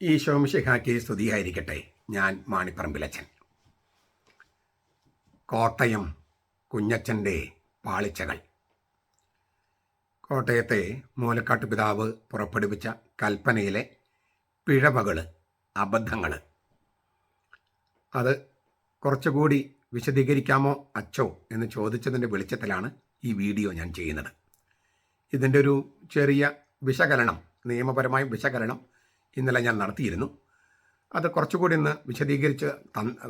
ഈശോ മിശിഹായ്ക്ക് സ്തുതിയായിരിക്കട്ടെ. ഞാൻ മാണിപ്പറമ്പിലച്ചൻ. കോട്ടയം കുഞ്ഞച്ചൻ്റെ പാളിച്ചകൾ. കോട്ടയത്തെ മൂലക്കാട്ട് പിതാവ് പുറപ്പെടുവിച്ച കൽപ്പനയിലെ പിഴവുകൾ, അബദ്ധങ്ങൾ, അത് കുറച്ചുകൂടി വിശദീകരിക്കാമോ അച്ചോ എന്ന് ചോദിച്ചതിൻ്റെ വെളിച്ചത്തിലാണ് ഈ വീഡിയോ ഞാൻ ചെയ്യുന്നത്. ഇതിൻ്റെ ഒരു ചെറിയ വിശകലനം, നിയമപരമായ വിശകലനം ഇന്നലെ ഞാൻ നടത്തിയിരുന്നു. അത് കുറച്ചുകൂടി ഇന്ന്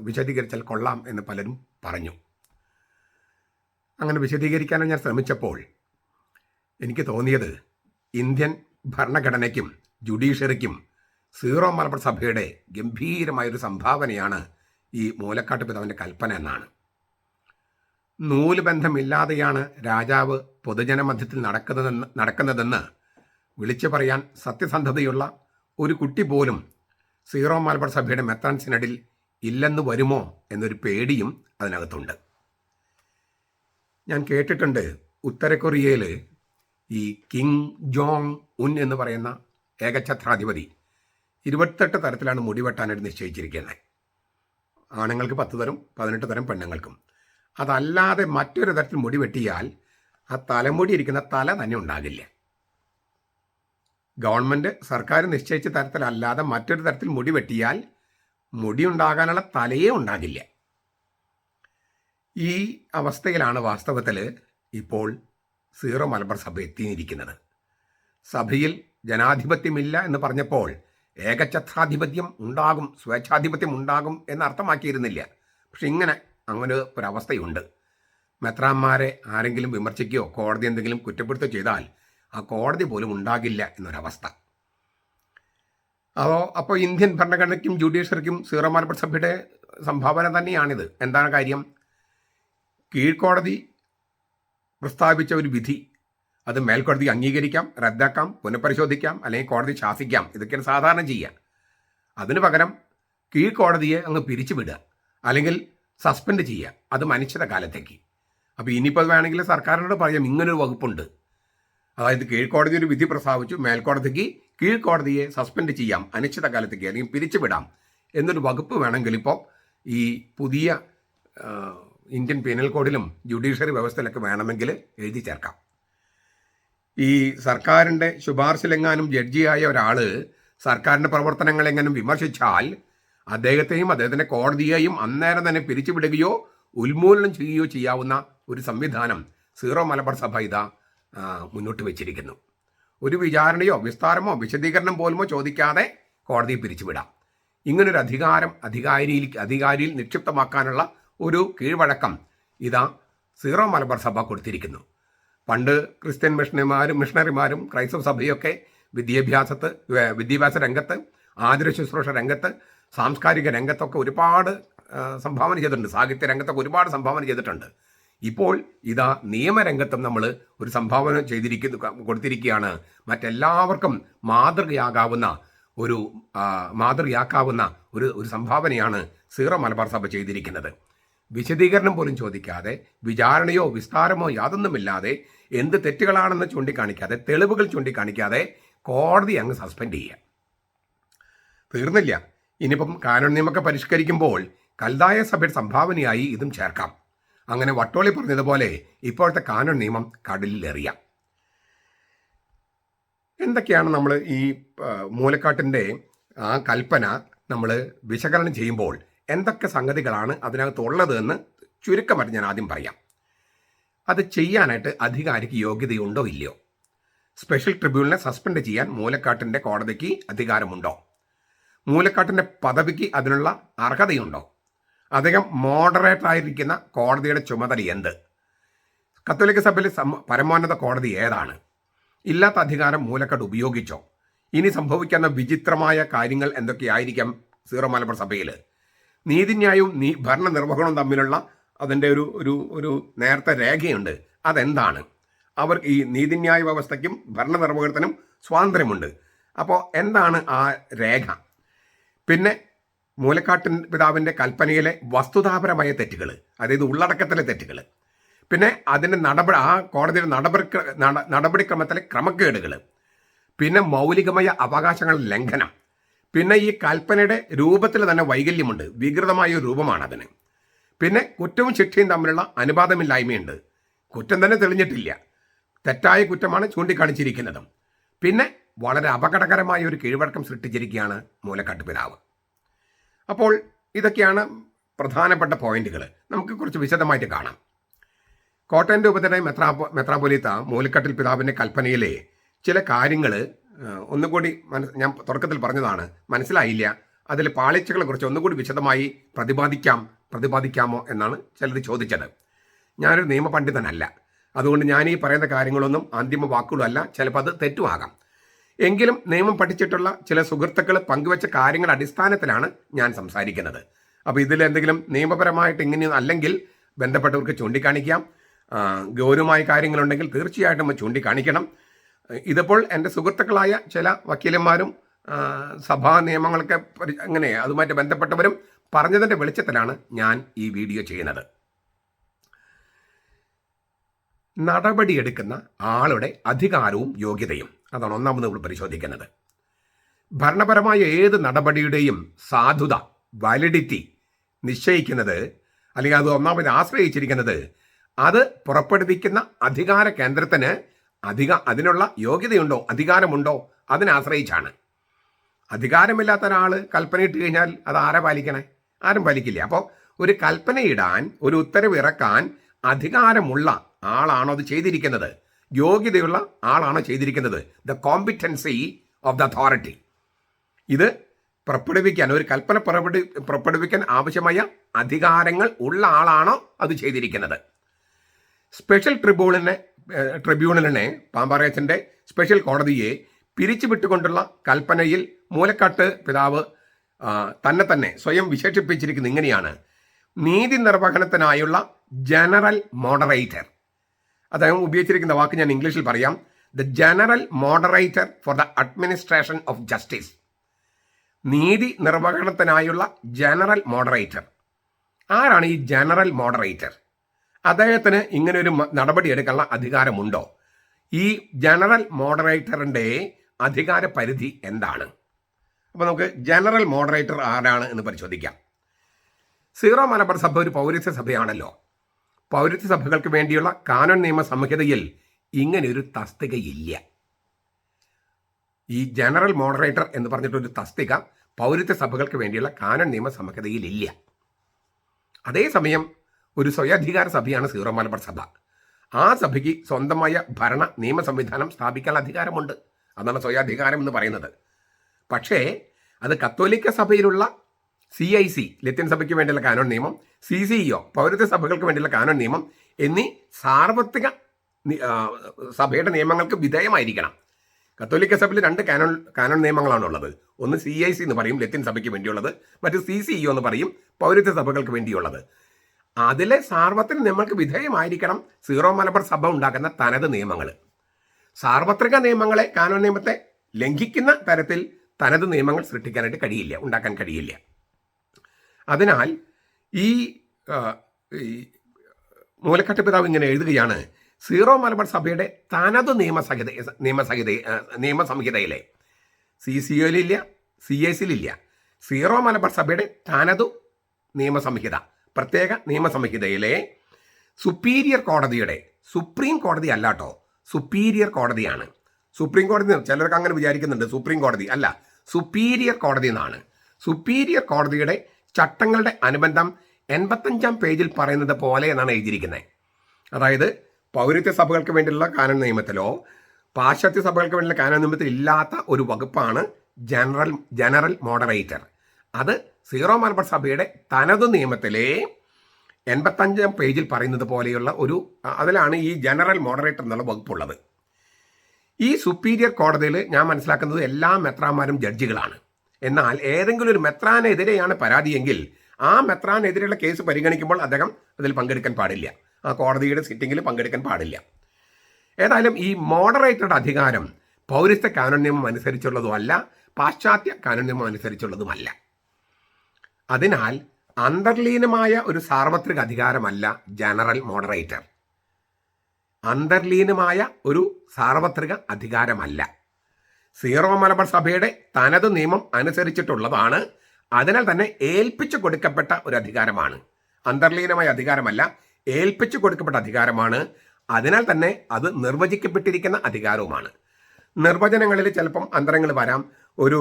വിശദീകരിച്ചാൽ കൊള്ളാം എന്ന് പലരും പറഞ്ഞു. അങ്ങനെ വിശദീകരിക്കാനും ഞാൻ ശ്രമിച്ചപ്പോൾ എനിക്ക് തോന്നിയത്, ഇന്ത്യൻ ഭരണഘടനയ്ക്കും ജുഡീഷ്യറിക്കും സീറോ മലബാർ സഭയുടെ ഗംഭീരമായൊരു സംഭാവനയാണ് ഈ മൂലക്കാട്ട് പിതാവിൻ്റെ കൽപ്പന എന്നാണ്. നൂലുബന്ധമില്ലാതെയാണ് രാജാവ് പൊതുജനമധ്യത്തിൽ നടക്കുന്നതെന്ന് വിളിച്ചു പറയാൻ സത്യസന്ധതയുള്ള ഒരു കുട്ടി പോലും സീറോ മലബാർ സഭയുടെ മെത്രാൻ സിനഡിൽ ഇല്ലെന്ന് വരുമോ എന്നൊരു പേടിയും അതിനകത്തുണ്ട്. ഞാൻ കേട്ടിട്ടുണ്ട്, ഉത്തര കൊറിയയിൽ ഈ കിം ജോങ് ഉൻ എന്ന് പറയുന്ന ഏകഛത്രാധിപതി 28 തരത്തിലാണ് മുടി വെട്ടാനായിട്ട് നിശ്ചയിച്ചിരിക്കുന്നത്. ആണുങ്ങൾക്ക് 10 തരം, 18 തരം പെണ്ണുങ്ങൾക്കും. അതല്ലാതെ മറ്റൊരു തരത്തിൽ മുടി വെട്ടിയാൽ ആ തലമുടി ഇരിക്കുന്ന തല തന്നെ ഉണ്ടാകില്ല. ഗവൺമെൻറ്, സർക്കാർ നിശ്ചയിച്ച തരത്തിലല്ലാതെ മറ്റൊരു തരത്തിൽ മുടി വെട്ടിയാൽ മുടി ഉണ്ടാകാനുള്ള തലയേ ഉണ്ടാകില്ല. ഈ അവസ്ഥയിലാണ് വാസ്തവത്തിൽ ഇപ്പോൾ സീറോ മലബാർ സഭ എത്തിയിരിക്കുന്നത്. സഭയിൽ ജനാധിപത്യമില്ല എന്ന് പറഞ്ഞപ്പോൾ ഏകഛത്രാധിപത്യം ഉണ്ടാകും, സ്വേച്ഛാധിപത്യം ഉണ്ടാകും എന്ന് അർത്ഥമാക്കിയിരുന്നില്ല. പക്ഷെ അങ്ങനെ ഒരവസ്ഥയുണ്ട്. മെത്രാന്മാരെ ആരെങ്കിലും വിമർശിക്കുകയോ കോടതി എന്തെങ്കിലും കുറ്റപ്പെടുത്തുകയോ ചെയ്താൽ ആ കോടതി പോലും ഉണ്ടാകില്ല എന്നൊരവസ്ഥ. അപ്പോൾ ഇന്ത്യൻ ഭരണഘടനയ്ക്കും ജുഡീഷ്യറിക്കും സീറോ മലബാർ സഭയുടെ സംഭാവന തന്നെയാണിത്. എന്താണ് കാര്യം? കീഴ്ക്കോടതി പ്രസ്താവിച്ച ഒരു വിധി അത് മേൽക്കോടതി അംഗീകരിക്കാം, റദ്ദാക്കാം, പുനഃപരിശോധിക്കാം, അല്ലെങ്കിൽ കോടതി ശാസിക്കാം. ഇതൊക്കെയാണ് സാധാരണ ചെയ്യുക. അതിനു പകരം കീഴ്ക്കോടതിയെ അങ്ങ് പിരിച്ചുവിടുക, അല്ലെങ്കിൽ സസ്പെൻഡ് ചെയ്യുക, അത് അനിശ്ചിത കാലത്തേക്ക്. അപ്പോൾ ഇനിയിപ്പോൾ വേണമെങ്കിൽ സർക്കാരിനോട് പറയാം, ഇങ്ങനൊരു വകുപ്പുണ്ട്. അതായത് കീഴ്ക്കോടതി ഒരു വിധി പ്രസ്താവിച്ചു, മേൽക്കോടതിക്ക് കീഴ്ക്കോടതിയെ സസ്പെൻഡ് ചെയ്യാം അനിശ്ചിത കാലത്തേക്ക്, അല്ലെങ്കിൽ പിരിച്ചുവിടാം എന്നൊരു വകുപ്പ് വേണമെങ്കിൽ ഇപ്പോൾ ഈ പുതിയ ഇന്ത്യൻ പീനൽ കോഡിലും ജുഡീഷ്യറി വ്യവസ്ഥയിലൊക്കെ വേണമെങ്കിൽ എഴുതി ചേർക്കാം. ഈ സർക്കാരിൻ്റെ ശുപാർശയിലെങ്ങാനും ജഡ്ജിയായ ഒരാൾ സർക്കാരിൻ്റെ പ്രവർത്തനങ്ങളെങ്ങാനും വിമർശിച്ചാൽ അദ്ദേഹത്തെയും അദ്ദേഹത്തിൻ്റെ കോടതിയെയും അന്നേരം തന്നെ പിരിച്ചുവിടുകയോ ഉന്മൂലനം ചെയ്യുകയോ ചെയ്യാവുന്ന ഒരു സംവിധാനം സീറോ മലബാർ സഭ ഇതാ മുന്നോട്ട് വെച്ചിരിക്കുന്നു. ഒരു വിചാരണയോ വിസ്താരമോ വിശദീകരണം പോലുമോ ചോദിക്കാതെ കോടതിയെ പിരിച്ചുവിടാം. ഇങ്ങനൊരു അധികാരം അധികാരിയിൽ നിക്ഷിപ്തമാക്കാനുള്ള ഒരു കീഴ്വഴക്കം ഇതാ സീറോ മലബാർ സഭ കൊടുത്തിരിക്കുന്നു. പണ്ട് ക്രിസ്ത്യൻ മിഷണറിമാരും ക്രൈസ്തവ സഭയൊക്കെ വിദ്യാഭ്യാസ രംഗത്ത്, ആതുര ശുശ്രൂഷ രംഗത്ത്, സാംസ്കാരിക രംഗത്തൊക്കെ ഒരുപാട് സംഭാവന ചെയ്തിട്ടുണ്ട്. സാഹിത്യ രംഗത്തൊക്കെ ഒരുപാട് സംഭാവന ചെയ്തിട്ടുണ്ട്. ഇപ്പോൾ ഇതാ നിയമരംഗത്തും നമ്മൾ ഒരു സംഭാവന കൊടുത്തിരിക്കുകയാണ്. മറ്റെല്ലാവർക്കും മാതൃകയാക്കാവുന്ന ഒരു സംഭാവനയാണ് സീറോ മലബാർ സഭ ചെയ്തിരിക്കുന്നത്. വിശദീകരണം പോലും ചോദിക്കാതെ, വിചാരണയോ വിസ്താരമോ യാതൊന്നുമില്ലാതെ, എന്ത് തെറ്റുകളാണെന്ന് ചൂണ്ടിക്കാണിക്കാതെ, തെളിവുകൾ ചൂണ്ടിക്കാണിക്കാതെ കോടതി അങ്ങ് സസ്പെൻഡ് ചെയ്യുക. തീർന്നില്ല. ഇനിയിപ്പം കാനൂൺ നിയമമൊക്കെ പരിഷ്കരിക്കുമ്പോൾ കൽദായ സഭയുടെ സംഭാവനയായി ഇതും ചേർക്കാം. അങ്ങനെ വട്ടോളി പറഞ്ഞതുപോലെ ഇപ്പോഴത്തെ കാനൂൺ നിയമം കടലിലെറിയാം. എന്തൊക്കെയാണ് നമ്മൾ ഈ മൂലക്കാട്ടിൻ്റെ ആ കൽപ്പന നമ്മൾ വിശകലനം ചെയ്യുമ്പോൾ എന്തൊക്കെ സംഗതികളാണ് അതിനകത്തുള്ളത് എന്ന് ചുരുക്കമായിട്ട് ഞാൻ ആദ്യം പറയാം. അത് ചെയ്യാനായിട്ട് അധികാരിക്ക് യോഗ്യതയുണ്ടോ ഇല്ലയോ? സ്പെഷ്യൽ ട്രിബ്യൂണലിനെ സസ്പെൻഡ് ചെയ്യാൻ മൂലക്കാട്ടിൻ്റെ കോടതിക്ക് അധികാരമുണ്ടോ? മൂലക്കാട്ടിൻ്റെ പദവിക്ക് അതിനുള്ള അർഹതയുണ്ടോ? അദ്ദേഹം മോഡറേറ്റ് ആയിരിക്കുന്ന കോടതിയുടെ ചുമതല എന്ത്? കത്തോലിക്ക സഭയിലെ പരമോന്നത കോടതി ഏതാണ്? ഇല്ലാത്ത അധികാരം മൂലക്കാട്ട് ഉപയോഗിച്ചോ? ഇനി സംഭവിക്കുന്ന വിചിത്രമായ കാര്യങ്ങൾ എന്തൊക്കെയായിരിക്കാം സീറോ മലബാർ സഭയിൽ? നീതിന്യായവും ഭരണനിർവഹണവും തമ്മിലുള്ള അതിൻ്റെ ഒരു നേരത്തെ രേഖയുണ്ട്. അതെന്താണ്? അവർ ഈ നീതിന്യായ വ്യവസ്ഥയ്ക്കും ഭരണനിർവഹണത്തിനും സ്വാതന്ത്ര്യമുണ്ട്. അപ്പോൾ എന്താണ് ആ രേഖ? പിന്നെ മൂലക്കാട്ടിൻ പിതാവിൻ്റെ കൽപ്പനയിലെ വസ്തുതാപരമായ തെറ്റുകൾ, അതായത് ഉള്ളടക്കത്തിലെ തെറ്റുകൾ, പിന്നെ അതിൻ്റെ ആ കോടതിയുടെ നടപടിക്രമത്തിലെ ക്രമക്കേടുകൾ, പിന്നെ മൗലികമായ അവകാശങ്ങളുടെ ലംഘനം, പിന്നെ ഈ കൽപ്പനയുടെ രൂപത്തിൽ തന്നെ വൈകല്യമുണ്ട്, വികൃതമായ ഒരു രൂപമാണ് അതിന്. പിന്നെ കുറ്റവും ശിക്ഷയും തമ്മിലുള്ള അനുപാതമില്ലായ്മയുണ്ട്. കുറ്റം തന്നെ തെളിഞ്ഞിട്ടില്ല, തെറ്റായ കുറ്റമാണ് ചൂണ്ടിക്കാണിച്ചിരിക്കുന്നതും. പിന്നെ വളരെ അപകടകരമായ ഒരു കീഴ്വഴക്കം സൃഷ്ടിച്ചിരിക്കുകയാണ് മൂലക്കാട്ട് പിതാവ്. അപ്പോൾ ഇതൊക്കെയാണ് പ്രധാനപ്പെട്ട പോയിന്റുകൾ. നമുക്ക് കുറച്ച് വിശദമായിട്ട് കാണാം. കോട്ടയം രൂപതയുടെ മെത്രാപ്പൊലീത്ത മൂലക്കാട്ടിൽ പിതാവിൻ്റെ കൽപ്പനയിലെ ചില കാര്യങ്ങൾ ഒന്നുകൂടി ഞാൻ തുടക്കത്തിൽ പറഞ്ഞതാണ്, മനസ്സിലായില്ല, അതിൽ പാളിച്ചകളെ കുറിച്ച് ഒന്നുകൂടി വിശദമായി പ്രതിപാദിക്കാമോ എന്നാണ് ചിലർ ചോദിച്ചത്. ഞാനൊരു നിയമപണ്ഡിതനല്ല, അതുകൊണ്ട് ഞാൻ ഈ പറയുന്ന കാര്യങ്ങളൊന്നും അന്തിമ വാക്കുകളല്ല, ചിലപ്പോൾ അത് തെറ്റുമാകാം. എങ്കിലും നിയമം പഠിച്ചിട്ടുള്ള ചില സുഹൃത്തുക്കൾ പങ്കുവെച്ച കാര്യങ്ങളുടെ അടിസ്ഥാനത്തിലാണ് ഞാൻ സംസാരിക്കുന്നത്. അപ്പോൾ ഇതിൽ എന്തെങ്കിലും നിയമപരമായിട്ട് ഇങ്ങനെ അല്ലെങ്കിൽ ബന്ധപ്പെട്ടവർക്ക് ചൂണ്ടിക്കാണിക്കാം. ഗൗരവമായ കാര്യങ്ങളുണ്ടെങ്കിൽ തീർച്ചയായിട്ടും ചൂണ്ടിക്കാണിക്കണം. ഇതിപ്പോൾ എൻ്റെ സുഹൃത്തുക്കളായ ചില വക്കീലന്മാരും സഭാ നിയമങ്ങളൊക്കെ അങ്ങനെ അതുമായിട്ട് ബന്ധപ്പെട്ടവരും പറഞ്ഞതിൻ്റെ വെളിച്ചത്തിലാണ് ഞാൻ ഈ വീഡിയോ ചെയ്യുന്നത്. നടപടിയെടുക്കുന്ന ആളുടെ അധികാരവും യോഗ്യതയും, അതാണ് ഒന്നാമത് നമ്മൾ പരിശോധിക്കുന്നത്. ഭരണപരമായ ഏത് നടപടിയുടെയും സാധുത, വാലിഡിറ്റി നിശ്ചയിക്കുന്നത് അല്ലെങ്കിൽ അത് ഒന്നാമത് ആശ്രയിച്ചിരിക്കുന്നത് അത് പുറപ്പെടുവിക്കുന്ന അധികാര കേന്ദ്രത്തിന് അതിനുള്ള യോഗ്യതയുണ്ടോ, അധികാരമുണ്ടോ അതിനെ ആശ്രയിച്ചാണ്. അധികാരമില്ലാത്ത ഒരാൾ കൽപ്പന ഇട്ട് കഴിഞ്ഞാൽ അത് ആരെ പാലിക്കണേ? ആരും പാലിക്കില്ല. അപ്പോൾ ഒരു കൽപ്പനയിടാൻ, ഒരു ഉത്തരവ് ഇറക്കാൻ അധികാരമുള്ള ആളാണോ അത് ചെയ്തിരിക്കുന്നത്, യോഗ്യതയുള്ള ആളാണോ ചെയ്തിരിക്കുന്നത്, the competency of the authority. ഇത് പുറപ്പെടുവിക്കാൻ, ഒരു കൽപ്പന പുറപ്പെടുവിക്കാൻ ആവശ്യമായ അധികാരങ്ങൾ ഉള്ള ആളാണോ അത് ചെയ്തിരിക്കുന്നത്. സ്പെഷ്യൽ ട്രിബ്യൂണലിനെ പാമ്പാറയച്ചൻ്റെ സ്പെഷ്യൽ കോടതിയെ പിരിച്ചുവിട്ടുകൊണ്ടുള്ള കൽപ്പനയിൽ മൂലക്കാട്ട് പിതാവ് തന്നെ സ്വയം വിശേഷിപ്പിച്ചിരിക്കുന്നത് ഇങ്ങനെയാണ്: നീതി നിർവഹണത്തിനായുള്ള ജനറൽ മോഡറേറ്റർ. അദ്ദേഹം ഉപയോഗിച്ചിരിക്കുന്ന വാക്ക് ഞാൻ ഇംഗ്ലീഷിൽ പറയാം: the general moderator for the administration of justice. നീതി നിർവഹണത്തിനായുള്ള ജനറൽ മോഡറേറ്റർ. ആരാണ് ഈ ജനറൽ മോഡറേറ്റർ? അദ്ദേഹത്തിന് ഇങ്ങനെ ഒരു നടപടി എടുക്കാനുള്ള അധികാരമുണ്ടോ? ഈ ജനറൽ മോഡറേറ്ററിൻ്റെ അധികാര പരിധി എന്താണ്? അപ്പോൾ നമുക്ക് ജനറൽ മോഡറേറ്റർ ആരാണ് എന്ന് പരിശോധിക്കാം. സീറോ മലബാർ സഭ ഒരു പൗരസ്ത്യ സഭയാണല്ലോ. പൗരസ്ത്യ സഭകൾക്ക് വേണ്ടിയുള്ള കാനോൻ നിയമ സംഹിതയിൽ ഇങ്ങനെയൊരു തസ്തികയില്ല. ഈ ജനറൽ മോഡറേറ്റർ എന്ന് പറഞ്ഞിട്ടൊരു തസ്തിക പൗരസ്ത്യ സഭകൾക്ക് വേണ്ടിയുള്ള കാനോൻ നിയമ സംഹിതയിലില്ല. അതേസമയം ഒരു സ്വയാധികാര സഭയാണ് സീറോ മലബാർ സഭ. ആ സഭയ്ക്ക് സ്വന്തമായ ഭരണ നിയമ സംവിധാനം സ്ഥാപിക്കാനുള്ള അധികാരമുണ്ട്. അതാണ് സ്വയാധികാരം എന്ന് പറയുന്നത്. പക്ഷേ അത് കത്തോലിക്ക സഭയിലുള്ള CIC, ലത്തീൻ സഭയ്ക്ക് വേണ്ടിയുള്ള കാനോൻ നിയമം, CCEO, പൗരസ്ത്യ സഭകൾക്ക് വേണ്ടിയുള്ള കാനോൻ നിയമം എന്നീ സാർവത്രിക സഭയുടെ നിയമങ്ങൾക്ക് വിധേയമായിരിക്കണം. കത്തോലിക്ക സഭയിൽ 2 കാനോൻ നിയമങ്ങളാണുള്ളത്. ഒന്ന് CIC എന്ന് പറയും, ലത്തീൻ സഭയ്ക്ക് വേണ്ടിയുള്ളത്. മറ്റ് CCEO എന്ന് പറയും, പൗരസ്ത്യ സഭകൾക്ക് വേണ്ടിയുള്ളത്. അതിലെ സാർവത്രിക നിയമങ്ങൾക്ക് വിധേയമായിരിക്കണം സീറോ മലബാർ സഭ ഉണ്ടാക്കുന്ന തനത് നിയമങ്ങൾ. സാർവത്രിക നിയമങ്ങളെ, കാനോൻ നിയമത്തെ ലംഘിക്കുന്ന തരത്തിൽ തനത് നിയമങ്ങൾ സൃഷ്ടിക്കാനായിട്ട് കഴിയില്ല, ഉണ്ടാക്കാൻ കഴിയില്ല. അതിനാൽ ഈ മൂലക്കാട്ട് പിതാവ് ഇങ്ങനെ എഴുതുകയാണ്: സീറോ മലബാർ സഭയുടെ തനത് നിയമസംഹിതയിലെ CCOയിലില്ല, CICയിലില്ല. സീറോ മലബാർ സഭയുടെ തനതു നിയമസംഹിത, പ്രത്യേക നിയമസംഹിതയിലെ സുപ്പീരിയർ കോടതിയുടെ, സുപ്രീം കോടതി അല്ലാട്ടോ, സുപ്പീരിയർ കോടതിയാണ്. സുപ്രീം കോടതി ചിലർക്ക് അങ്ങനെ വിചാരിക്കുന്നുണ്ട്, സുപ്രീം കോടതി അല്ല, സുപ്പീരിയർ കോടതി എന്നാണ്. സുപ്പീരിയർ കോടതിയുടെ ചട്ടങ്ങളുടെ അനുബന്ധം 85-ാം പേജിൽ പറയുന്നത് പോലെ എന്നാണ് എഴുതിയിരിക്കുന്നത്. അതായത് പൗരസ്ത്യ സഭകൾക്ക് വേണ്ടിയുള്ള കാനോൻ നിയമത്തിലോ പാശ്ചാത്യ സഭകൾക്ക് വേണ്ടിയുള്ള കാനോൻ നിയമത്തിൽ ഇല്ലാത്ത ഒരു വകുപ്പാണ് ജനറൽ മോഡറേറ്റർ. അത് സീറോ മലബാർ സഭയുടെ തനത് നിയമത്തിലെ 85-ാം പേജിൽ പറയുന്നത് പോലെയുള്ള അതിലാണ് ഈ ജനറൽ മോഡറേറ്റർ എന്നുള്ള വകുപ്പുള്ളത്. ഈ സുപ്പീരിയർ കോടതിയിൽ ഞാൻ മനസ്സിലാക്കുന്നത് എല്ലാ മെത്രാന്മാരും ജഡ്ജികളാണ്. എന്നാൽ ഏതെങ്കിലും ഒരു മെത്രാനെതിരെയാണ് പരാതിയെങ്കിൽ ആ മെത്രാനെതിരെയുള്ള കേസ് പരിഗണിക്കുമ്പോൾ അദ്ദേഹം അതിൽ പങ്കെടുക്കാൻ പാടില്ല, ആ കോടതിയുടെ സിറ്റിങ്ങിൽ പങ്കെടുക്കാൻ പാടില്ല. ഏതായാലും ഈ മോഡറേറ്ററുടെ അധികാരം പൗരസ്ത്യ കാനോൻ നിയമം അനുസരിച്ചുള്ളതുമല്ല, പാശ്ചാത്യ കാനോൻ നിയമം അനുസരിച്ചുള്ളതുമല്ല. അതിനാൽ അന്തർലീനമായ ഒരു സാർവത്രിക അധികാരമല്ല ജനറൽ മോഡറേറ്റർ. അന്തർലീനമായ ഒരു സാർവത്രിക അധികാരമല്ല. സീറോ മലബാർ സഭയുടെ തനത് നിയമം അനുസരിച്ചിട്ടുള്ളതാണ്. അതിനാൽ തന്നെ ഏൽപ്പിച്ചു കൊടുക്കപ്പെട്ട ഒരു അധികാരമാണ്, അന്തർലീനമായ അധികാരമല്ല, ഏൽപ്പിച്ചു കൊടുക്കപ്പെട്ട അധികാരമാണ്. അതിനാൽ തന്നെ അത് നിർവചിക്കപ്പെട്ടിരിക്കുന്ന അധികാരവുമാണ്. നിർവചനങ്ങളിൽ ചിലപ്പം അന്തരങ്ങൾ വരാം. ഒരു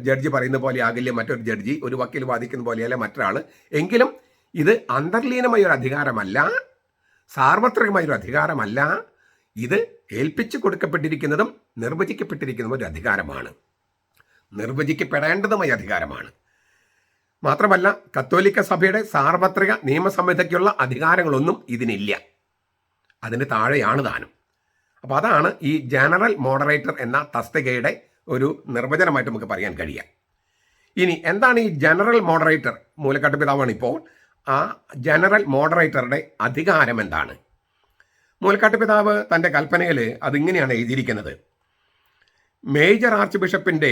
ജഡ്ജി പറയുന്ന പോലെ ആകില്ല മറ്റൊരു ജഡ്ജി, ഒരു വക്കീൽ വാദിക്കുന്ന പോലെയല്ല മറ്റൊരാൾ. എങ്കിലും ഇത് അന്തർലീനമായ ഒരു അധികാരമല്ല, സാർവത്രികമായ ഒരു അധികാരമല്ല. ഇത് ഏൽപ്പിച്ചു കൊടുക്കപ്പെട്ടിരിക്കുന്നതും നിർവചിക്കപ്പെട്ടിരിക്കുന്നതും ഒരു അധികാരമാണ്, നിർവചിക്കപ്പെടേണ്ടതുമായ അധികാരമാണ്. മാത്രമല്ല കത്തോലിക്ക സഭയുടെ സാർവത്രിക നിയമസംഹിതയ്ക്കുള്ള അധികാരങ്ങളൊന്നും ഇതിനില്ല, അതിന് താഴെയാണ് താനും. അപ്പോൾ അതാണ് ഈ ജനറൽ മോഡറേറ്റർ എന്ന തസ്തികയുടെ ഒരു നിർവചനമായിട്ട് നമുക്ക് പറയാൻ കഴിയുക. ഇനി എന്താണ് ഈ ജനറൽ മോഡറേറ്റർ? മൂലക്കാട്ട് പിതാവാണ് ഇപ്പോൾ. ആ ജനറൽ മോഡറേറ്ററുടെ അധികാരം എന്താണ്? മൂലക്കാട്ട് പിതാവ് തൻ്റെ കൽപ്പനയിൽ അതിങ്ങനെയാണ് എഴുതിയിരിക്കുന്നത്: മേജർ ആർച്ച് ബിഷപ്പിൻ്റെ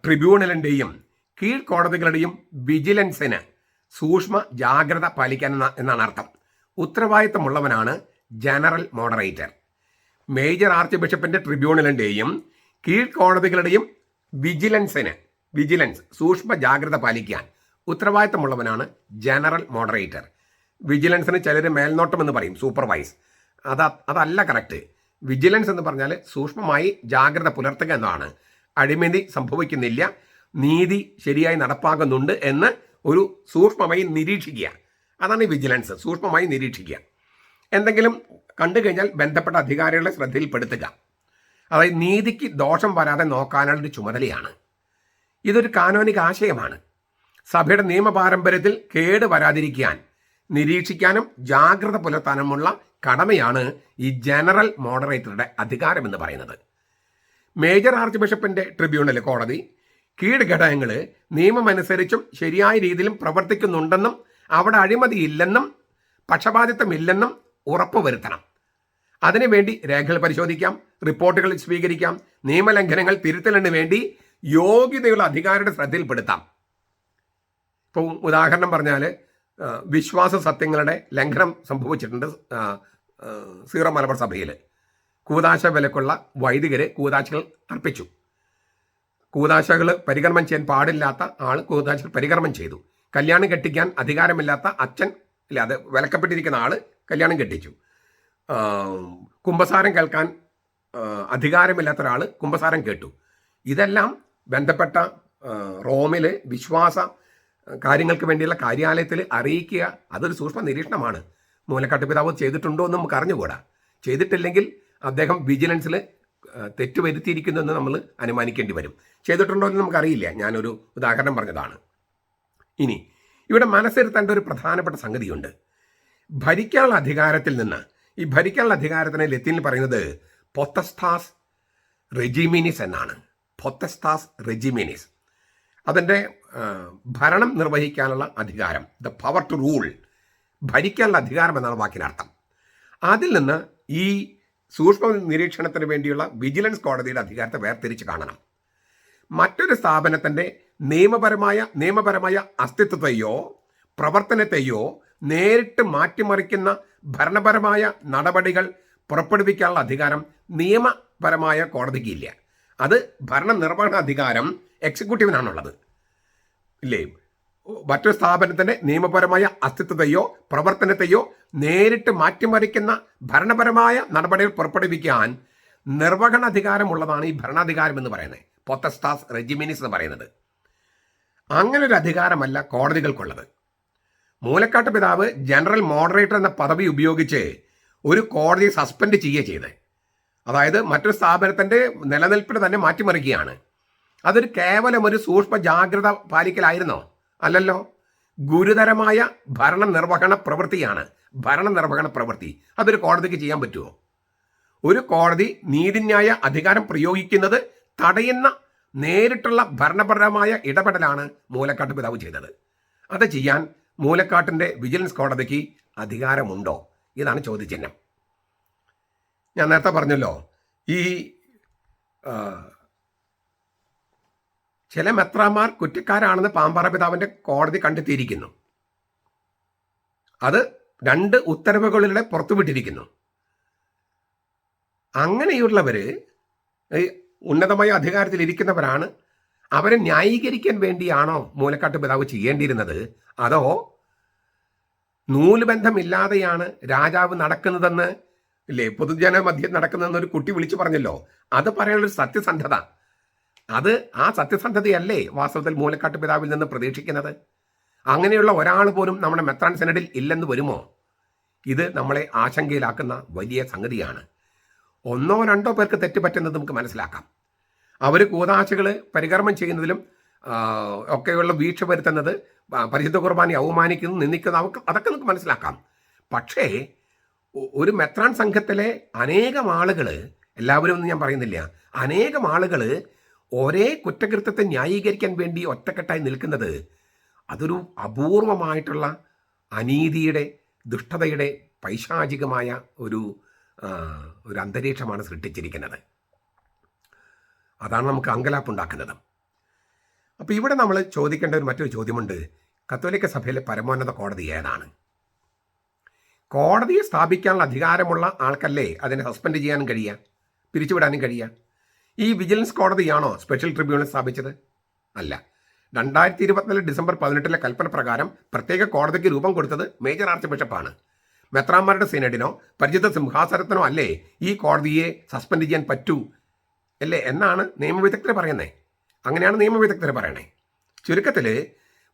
ട്രിബ്യൂണലിൻ്റെയും കീഴ്ക്കോടതികളുടെയും വിജിലൻസിന് സൂക്ഷ്മ ജാഗ്രത പാലിക്കാൻ എന്നാണ് അർത്ഥം. ഉത്തരവാദിത്തമുള്ളവനാണ് ജനറൽ മോഡറേറ്റർ. മേജർ ആർച്ച് ബിഷപ്പിൻ്റെ ട്രിബ്യൂണലിൻ്റെയും കീഴ്ക്കോടതികളുടെയും വിജിലൻസ് സൂക്ഷ്മ ജാഗ്രത പാലിക്കാൻ ഉത്തരവാദിത്തമുള്ളവനാണ് ജനറൽ മോഡറേറ്റർ. വിജിലൻസിന് ചിലർ മേൽനോട്ടം എന്ന് പറയും, സൂപ്പർവൈസ്. അതല്ല കറക്റ്റ്. വിജിലൻസ് എന്ന് പറഞ്ഞാൽ സൂക്ഷ്മമായി ജാഗ്രത പുലർത്തുക എന്നതാണ്. അഴിമതി സംഭവിക്കുന്നില്ല, നീതി ശരിയായി നടപ്പാകുന്നുണ്ട് എന്ന് ഒരു സൂക്ഷ്മമായി നിരീക്ഷിക്കുക. അതാണ് ഈ വിജിലൻസ്, സൂക്ഷ്മമായി നിരീക്ഷിക്കുക. എന്തെങ്കിലും കണ്ടു കഴിഞ്ഞാൽ ബന്ധപ്പെട്ട അധികാരികളെ ശ്രദ്ധയിൽപ്പെടുത്തുക. അതായത് നീതിക്ക് ദോഷം വരാതെ നോക്കാനുള്ള ഒരു ചുമതലയാണ്. ഇതൊരു കാനോനിക ആശയമാണ്. സഭയുടെ നിയമപാരമ്പര്യത്തിൽ കേട് വരാതിരിക്കാൻ നിരീക്ഷിക്കാനും ജാഗ്രത പുലർത്താനുമുള്ള കടമയാണ് ഈ ജനറൽ മോഡറേറ്ററുടെ അധികാരം എന്ന് പറയുന്നത്. മേജർ ആർച്ച് ബിഷപ്പിൻ്റെ ട്രിബ്യൂണൽ കോടതി കീഴ്ഘടകങ്ങൾ നിയമമനുസരിച്ചും ശരിയായ രീതിയിലും പ്രവർത്തിക്കുന്നുണ്ടെന്നും അവിടെ അഴിമതിയില്ലെന്നും പക്ഷപാതിത്വമില്ലെന്നും ഉറപ്പുവരുത്തണം. അതിനുവേണ്ടി രേഖകൾ പരിശോധിക്കാം, റിപ്പോർട്ടുകൾ സ്വീകരിക്കാം, നിയമലംഘനങ്ങൾ തിരുത്തലിന് വേണ്ടി യോഗ്യതയുള്ള അധികാരിയുടെ ശ്രദ്ധയിൽപ്പെടുത്താം. ഇപ്പോൾ ഉദാഹരണം പറഞ്ഞാൽ വിശ്വാസ സത്യങ്ങളുടെ ലംഘനം സംഭവിച്ചിട്ടുണ്ട് സീറോ മലബാർ സഭയിൽ. കൂദാശ വിലക്കുള്ള വൈദികർ കൂദാശകൾ അർപ്പിച്ചു. കൂദാശകൾ പരികർമ്മം ചെയ്യാൻ പാടില്ലാത്ത ആൾ കൂദാശകൾ പരികർമ്മം ചെയ്തു. കല്യാണം കെട്ടിക്കാൻ അധികാരമില്ലാത്ത അച്ഛൻ ഇല്ല, അത് വിലക്കപ്പെട്ടിരിക്കുന്ന ആൾ കല്യാണം കെട്ടിച്ചു. കുമ്പസാരം കേൾക്കാൻ അധികാരമില്ലാത്ത ഒരാൾ കുമ്പസാരം കേട്ടു. ഇതെല്ലാം ബന്ധപ്പെട്ട റോമിൽ വിശ്വാസ കാര്യങ്ങൾക്ക് വേണ്ടിയുള്ള കാര്യാലയത്തിൽ അറിയിക്കുക. അതൊരു സൂക്ഷ്മ നിരീക്ഷണമാണ്. മൂലക്കാട്ട് പിതാവ് ചെയ്തിട്ടുണ്ടോ എന്ന് നമുക്ക് അറിഞ്ഞുകൂടാ. ചെയ്തിട്ടില്ലെങ്കിൽ അദ്ദേഹം വിജിലൻസിൽ തെറ്റുവരുത്തിയിരിക്കുന്നു എന്ന് നമ്മൾ അനുമാനിക്കേണ്ടി വരും. ചെയ്തിട്ടുണ്ടോ എന്ന് നമുക്കറിയില്ല. ഞാനൊരു ഉദാഹരണം പറഞ്ഞതാണ്. ഇനി ഇവിടെ മനസ്സിരുത്തേണ്ട ഒരു പ്രധാനപ്പെട്ട സംഗതിയുണ്ട്. ഭരിക്കാനുള്ള അധികാരത്തിൽ നിന്ന്, ഈ ഭരിക്കാനുള്ള അധികാരത്തിന് ലത്തീനിൽ പറയുന്നത് പൊത്തസ്താസ് റെജിമിനിസ് എന്നാണ്. പൊത്തസ്താസ് റെജിമിനിസ്, അതിൻ്റെ ഭരണം നിർവഹിക്കാനുള്ള അധികാരം, ദ പവർ ടു റൂൾ, ഭരിക്കാനുള്ള അധികാരം എന്നാണ് വാക്കിനർത്ഥം. അതിൽ നിന്ന് ഈ സൂക്ഷ്മ നിരീക്ഷണത്തിന് വേണ്ടിയുള്ള വിജിലൻസ് കോടതിയുടെ അധികാരത്തെ വേർതിരിച്ച് കാണണം. മറ്റൊരു സ്ഥാപനത്തിൻ്റെ നിയമപരമായ അസ്തിത്വത്തെയോ പ്രവർത്തനത്തെയോ നേരിട്ട് മാറ്റിമറിക്കുന്ന ഭരണപരമായ നടപടികൾ പുറപ്പെടുവിക്കാനുള്ള അധികാരം നിയമപരമായ കോടതിക്ക് ഇല്ല. അത് ഭരണനിർവഹണ അധികാരം എക്സിക്യൂട്ടീവിനാണുള്ളത്, ഇല്ലേ? മറ്റൊരു സ്ഥാപനത്തിൻ്റെ നിയമപരമായ അസ്തിത്വത്തെയോ പ്രവർത്തനത്തെയോ നേരിട്ട് മാറ്റിമറിക്കുന്ന ഭരണപരമായ നടപടികൾ പുറപ്പെടുവിക്കാൻ നിർവഹണ അധികാരമുള്ളതാണ് ഈ ഭരണാധികാരം എന്ന് പറയുന്നത്, പൊത്തസ്താസ് റെജിമിനിസ് എന്ന് പറയുന്നത്. അങ്ങനെ ഒരു അധികാരമല്ല കോടതികൾക്കുള്ളത്. മൂലക്കാട്ട് പിതാവ് ജനറൽ മോഡറേറ്റർ എന്ന പദവി ഉപയോഗിച്ച് ഒരു കോടതിയെ സസ്പെൻഡ് ചെയ്യുക ചെയ്തത്. അതായത് മറ്റൊരു സ്ഥാപനത്തിൻ്റെ നിലനിൽപ്പിന് തന്നെ മാറ്റിമറിക്കുകയാണ്. അതൊരു കേവലം ഒരു സൂക്ഷ്മ ജാഗ്രത പാലിക്കലായിരുന്നോ? അല്ലല്ലോ. ഗുരുതരമായ ഭരണനിർവഹണ പ്രവൃത്തിയാണ്. ഭരണനിർവഹണ പ്രവൃത്തി അതൊരു കോടതിക്ക് ചെയ്യാൻ പറ്റുമോ? ഒരു കോടതി നീതിന്യായ അധികാരം പ്രയോഗിക്കുന്നത് തടയുന്ന നേരിട്ടുള്ള ഭരണപരമായ ഇടപെടലാണ് മൂലക്കാട്ട് പിതാവ് ചെയ്തത്. അത് ചെയ്യാൻ മൂലക്കാട്ടിൻ്റെ വിജിലൻസ് കോടതിക്ക് അധികാരമുണ്ടോ? ഇതാണ് ചോദ്യചിഹ്നം. ഞാൻ നേരത്തെ പറഞ്ഞല്ലോ, ഈ ചില മെത്രാന്മാർ കുറ്റക്കാരാണെന്ന് പാമ്പാറ പിതാവിൻ്റെ കോടതി കണ്ടെത്തിയിരിക്കുന്നു. അത് 2 ഉത്തരവുകളിലൂടെ പുറത്തുവിട്ടിരിക്കുന്നു. അങ്ങനെയുള്ളവർ ഉന്നതമായ അധികാരത്തിലിരിക്കുന്നവരാണ്. അവരെ ന്യായീകരിക്കാൻ വേണ്ടിയാണോ മൂലക്കാട്ട് പിതാവ് ചെയ്യേണ്ടിയിരുന്നത്? അതോ നൂലുബന്ധമില്ലാതെയാണ് രാജാവ് നടക്കുന്നതെന്ന് ഇല്ലേ, പൊതുജന മധ്യം നടക്കുന്നതെന്ന് ഒരു കുട്ടി വിളിച്ചു പറഞ്ഞല്ലോ, അത് പറയാനുള്ളൊരു സത്യസന്ധത, ആ സത്യസന്ധതയല്ലേ വാസ്തവത്തിൽ മൂലക്കാട്ട് പിതാവിൽ നിന്ന് പ്രതീക്ഷിക്കുന്നത്? അങ്ങനെയുള്ള ഒരാൾ പോലും നമ്മുടെ മെത്രാൻ സെനഡിൽ ഇല്ലെന്ന് വരുമോ? ഇത് നമ്മളെ ആശങ്കയിലാക്കുന്ന വലിയ സംഗതിയാണ്. ഒന്നോ രണ്ടോ പേർക്ക് തെറ്റുപറ്റുന്നത് നമുക്ക് മനസ്സിലാക്കാം. അവർ കൂതാശകൾ പരികർമ്മം ചെയ്യുന്നതിലും ഒക്കെയുള്ള വീഴ്ച വരുത്തുന്നത്, പരിശുദ്ധ കുർബാനയെ അവമാനിക്കുന്നു, നിന്ദിക്കുന്നു, അതൊക്കെ നമുക്ക് മനസ്സിലാക്കാം. പക്ഷേ ഒരു മെത്രാൻ സംഘത്തിലെ അനേകം ആളുകൾ, എല്ലാവരും ഒന്നും ഞാൻ പറയുന്നില്ല, അനേകം ആളുകൾ ഒരേ കുറ്റകൃത്യത്തെ ന്യായീകരിക്കാൻ വേണ്ടി ഒറ്റക്കെട്ടായി നിൽക്കുന്നത് അതൊരു അപൂർവമായിട്ടുള്ള അനീതിയുടെ, ദുഷ്ടതയുടെ പൈശാചികമായ ഒരു അന്തരീക്ഷമാണ് സൃഷ്ടിച്ചിരിക്കുന്നത്. അതാണ് നമുക്ക് അങ്കലാപ്പുണ്ടാക്കുന്നത്. അപ്പോൾ ഇവിടെ നമ്മൾ ചോദിക്കേണ്ട ഒരു മറ്റൊരു ചോദ്യമുണ്ട്. കത്തോലിക്ക സഭയിലെ പരമോന്നത കോടതി ഏതാണ്? കോടതിയെ സ്ഥാപിക്കാനുള്ള അധികാരമുള്ള ആൾക്കല്ലേ അതിനെ സസ്പെൻഡ് ചെയ്യാനും കഴിയുക, പിരിച്ചുവിടാനും കഴിയുക? ഈ വിജിലൻസ് കോടതിയാണോ സ്പെഷ്യൽ ട്രിബ്യൂണൽ സ്ഥാപിച്ചത്? അല്ല. 2024 ഡിസംബർ 18 കൽപ്പന പ്രകാരം പ്രത്യേക കോടതിക്ക് രൂപം കൊടുത്തത് മേജർ ആർച്ച് ബിഷപ്പാണ്. മെത്രാന്മാരുടെ സിനഡിനോ പരിശുദ്ധ സിംഹാസനത്തിനോ അല്ലേ ഈ കോടതിയെ സസ്പെൻഡ് ചെയ്യാൻ പറ്റൂ അല്ലേ എന്നാണ് നിയമവിദഗ്ധർ പറയുന്നത്. അങ്ങനെയാണ് നിയമവിദഗ്ധർ പറയണേ. ചുരുക്കത്തിൽ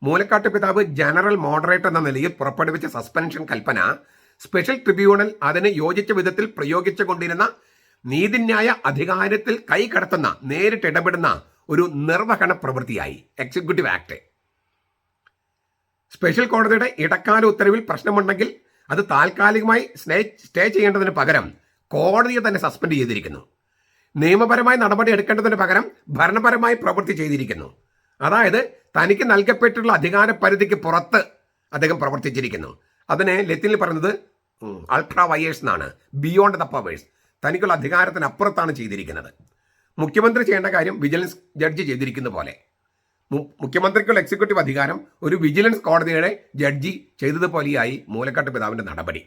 മൂലക്കാട്ട് പിതാവ് ജനറൽ മോഡറേറ്റർ എന്ന നിലയിൽ പുറപ്പെടുവിച്ച സസ്പെൻഷൻ കൽപ്പന സ്പെഷ്യൽ ട്രിബ്യൂണൽ അതിന് യോജിച്ച വിധത്തിൽ പ്രയോഗിച്ചുകൊണ്ടിരുന്ന നീതിന്യായ അധികാരത്തിൽ കൈകടത്തുന്ന, നേരിട്ട് ഇടപെടുന്ന ഒരു നിർവഹണ പ്രവൃത്തിയായി എക്സിക്യൂട്ടീവ് ആക്ട്. സ്പെഷ്യൽ കോടതിയുടെ ഇടക്കാല ഉത്തരവിൽ പ്രശ്നമുണ്ടെങ്കിൽ അത് താൽക്കാലികമായി സ്റ്റേ ചെയ്യേണ്ടതിന് പകരം കോടതിയെ തന്നെ സസ്പെൻഡ് ചെയ്തിരിക്കുന്നു. നിയമപരമായി നടപടി എടുക്കേണ്ടതിന് പകരം ഭരണപരമായി പ്രവൃത്തി ചെയ്തിരിക്കുന്നു. അതായത് തനിക്ക് നൽകപ്പെട്ടുള്ള അധികാര പരിധിക്ക് പുറത്ത് അദ്ദേഹം പ്രവർത്തിച്ചിരിക്കുന്നു. അതിനെ ലത്തീനിൽ പറയുന്നത് അൾട്രാ വയേഴ്സ് എന്നാണ്, ബിയോണ്ട് ദ പവേഴ്സ്. തനിക്കുള്ള അധികാരത്തിനപ്പുറത്താണ് ചെയ്തിരിക്കുന്നത്. മുഖ്യമന്ത്രി ചെയ്യേണ്ട കാര്യം വിജിലൻസ് ജഡ്ജി ചെയ്തിരിക്കുന്ന പോലെ മുഖ്യമന്ത്രിക്കുള്ള എക്സിക്യൂട്ടീവ് അധികാരം ഒരു വിജിലൻസ് കോടതിയുടെ ജഡ്ജി ചെയ്തതുപോലെയായി മൂലക്കാട്ട് പിതാവിൻ്റെ നടപടി.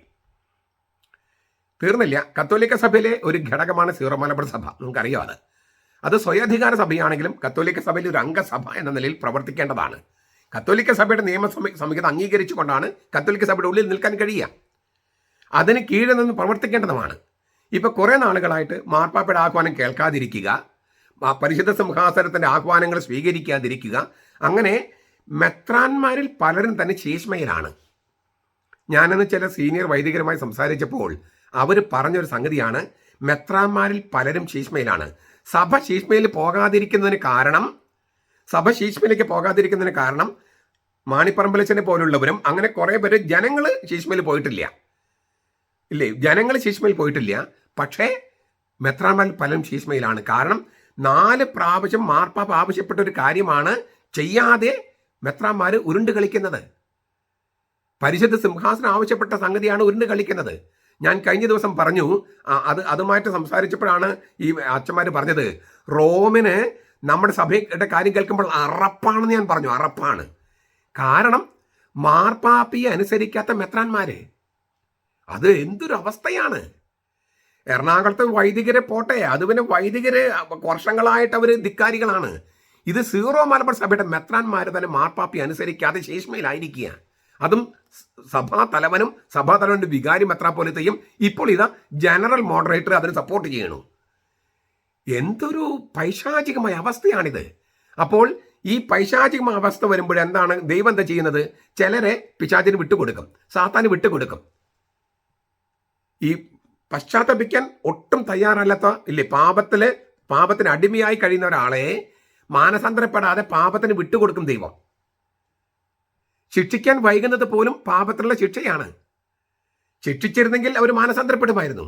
തീർന്നില്ല. കത്തോലിക്ക സഭയിലെ ഒരു ഘടകമാണ് സീറോ മലബാർ സഭ, നമുക്കറിയാം. അത് സ്വയധികാര സഭയാണെങ്കിലും കത്തോലിക്ക സഭയിൽ ഒരു അംഗസഭ എന്ന നിലയിൽ പ്രവർത്തിക്കേണ്ടതാണ്. കത്തോലിക്ക സഭയുടെ സംഹിത അംഗീകരിച്ചുകൊണ്ടാണ് കത്തോലിക്ക സഭയുടെ ഉള്ളിൽ നിൽക്കാൻ കഴിയുക. അതിന് കീഴിൽ നിന്ന് പ്രവർത്തിക്കേണ്ടതുമാണ്. ഇപ്പോൾ കുറേ നാളുകളായിട്ട് മാർപ്പാപ്പയുടെ ആഹ്വാനം കേൾക്കാതിരിക്കുക, പരിശുദ്ധ സിംഹാസനത്തിൻ്റെ ആഹ്വാനങ്ങൾ സ്വീകരിക്കാതിരിക്കുക, അങ്ങനെ മെത്രാന്മാരിൽ പലരും തന്നെ ശീഷ്മയിലാണ്. ഞാനന്ന് ചില സീനിയർ വൈദികരുമായി സംസാരിച്ചപ്പോൾ അവർ പറഞ്ഞൊരു സംഗതിയാണ്, മെത്രാന്മാരിൽ പലരും ശീഷ്മയിലാണ്. സഭ ശീഷ്മയിലേക്ക് പോകാതിരിക്കുന്നതിന് കാരണം മാണിപ്പറമ്പലച്ചനെ പോലുള്ളവരും അങ്ങനെ കുറേ പേര് ജനങ്ങൾ ശീഷ്മയിൽ പോയിട്ടില്ല. ജനങ്ങൾ ശീഷ്മയിൽ പോയിട്ടില്ല. പക്ഷേ മെത്രാന്മാരിൽ പലരും ശീഷ്മയിലാണ്. കാരണം 4 പ്രാവശ്യം മാർപ്പാപ്പ ആവശ്യപ്പെട്ട ഒരു കാര്യമാണ് ചെയ്യാതെ മെത്രാന്മാർ ഉരുണ്ട് കളിക്കുന്നത്. പരിശുദ്ധ സിംഹാസനം ആവശ്യപ്പെട്ട സംഗതിയാണ് ഉരുണ്ട് കളിക്കുന്നത്. ഞാൻ കഴിഞ്ഞ ദിവസം പറഞ്ഞു, അതുമായിട്ട് സംസാരിച്ചപ്പോഴാണ് ഈ അച്ഛന്മാർ പറഞ്ഞത്, റോമിന് നമ്മുടെ സഭയുടെ കാര്യം കേൾക്കുമ്പോൾ അറപ്പാണെന്ന് ഞാൻ പറഞ്ഞു. അറപ്പാണ്. കാരണം മാർപ്പാപ്പയെ അനുസരിക്കാത്ത മെത്രാന്മാര്, അത് എന്തൊരു അവസ്ഥയാണ്. എറണാകുളത്ത് വൈദികരെ പോട്ടെ, അത് പിന്നെ വൈദികര് വർഷങ്ങളായിട്ട് അവർ ധിക്കാരികളാണ്. ഇത് സീറോ മലബാർ സഭയുടെ മെത്രാന്മാർ തന്നെ മാർപ്പാപ്പയെ അനുസരിക്കാതെ ശീഷ്മയിലായിരിക്കുക. അതും സഭാതലവന്റെ വികാരി മെത്രാപ്പോലിത്തയും ഇപ്പോൾ ഇതാ ജനറൽ മോഡറേറ്റർ അതിന് സപ്പോർട്ട് ചെയ്യണു. എന്തൊരു പൈശാചികമായ അവസ്ഥയാണിത്. അപ്പോൾ ഈ പൈശാചികമായ അവസ്ഥ വരുമ്പോൾ എന്താണ് ദൈവം എന്താ ചെയ്യുന്നത്? ചിലരെ പിശാചിന് വിട്ടുകൊടുക്കും, സാത്താന് വിട്ടുകൊടുക്കും. ഈ പശ്ചാത്തപിക്കാൻ ഒട്ടും തയ്യാറല്ലാത്ത പാപത്തിന് അടിമയായി കഴിയുന്ന ഒരാളെ മാനസാന്തരപ്പെടാതെ പാപത്തിന് വിട്ടുകൊടുക്കും ദൈവം. ശിക്ഷിക്കാൻ വൈകുന്നത് പോലും പാപത്തിനുള്ള ശിക്ഷയാണ്. ശിക്ഷിച്ചിരുന്നെങ്കിൽ അവർ മാനസാന്തരപ്പെടുമായിരുന്നു.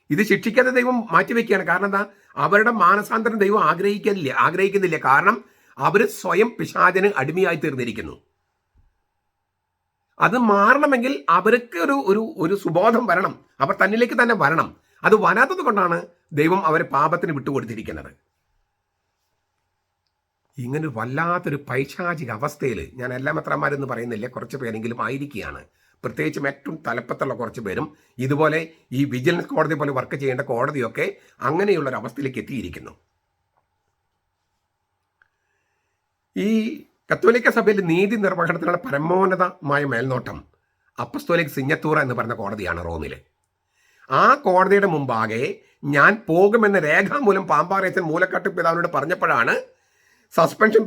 ഇത് ശിക്ഷിക്കാതെ ദൈവം മാറ്റിവെക്കുകയാണ്. കാരണം എന്താ? അവരുടെ മാനസാന്തരം ദൈവം ആഗ്രഹിക്കുന്നില്ല. കാരണം അവർ സ്വയം പിശാചിന് അടിമയായി തീർന്നിരിക്കുന്നു. അത് മാറണമെങ്കിൽ അവർക്ക് ഒരു സുബോധം വരണം, അവർ തന്നിലേക്ക് തന്നെ വരണം. അത് വരാത്തത് കൊണ്ടാണ് ദൈവം അവരെ പാപത്തിന് വിട്ടുകൊടുത്തിരിക്കുന്നത്. ഇങ്ങനെ വല്ലാത്തൊരു പൈശാചിക അവസ്ഥയിൽ ഞാൻ എല്ലാ മെത്രാന്മാരെന്ന് പറയുന്നില്ല, കുറച്ച് പേരെങ്കിലും ആയിരിക്കുകയാണ്. പ്രത്യേകിച്ചും ഏറ്റവും തലപ്പത്തുള്ള കുറച്ച് പേരും ഇതുപോലെ ഈ വിജിലൻസ് കോടതി പോലെ വർക്ക് ചെയ്യേണ്ട കോടതിയൊക്കെ അങ്ങനെയുള്ളൊരവസ്ഥയിലേക്ക് എത്തിയിരിക്കുന്നു. ഈ കത്തോലിക്ക സഭയിൽ നീതി നിർവഹണത്തിനുള്ള പരമോന്നതമായ മേൽനോട്ടം അപ്പസ്തോലിക് സിഞ്ഞത്തൂറ എന്ന് പറഞ്ഞ കോടതിയാണ് റോമിൽ. ആ കോടതിയുടെ മുമ്പാകെ ഞാൻ പോകുമെന്ന രേഖാമൂലം പാമ്പാറേച്ചൻ മൂലക്കാട്ട് പിതാവിനോട് പറഞ്ഞപ്പോഴാണ് സസ്പെൻഷൻ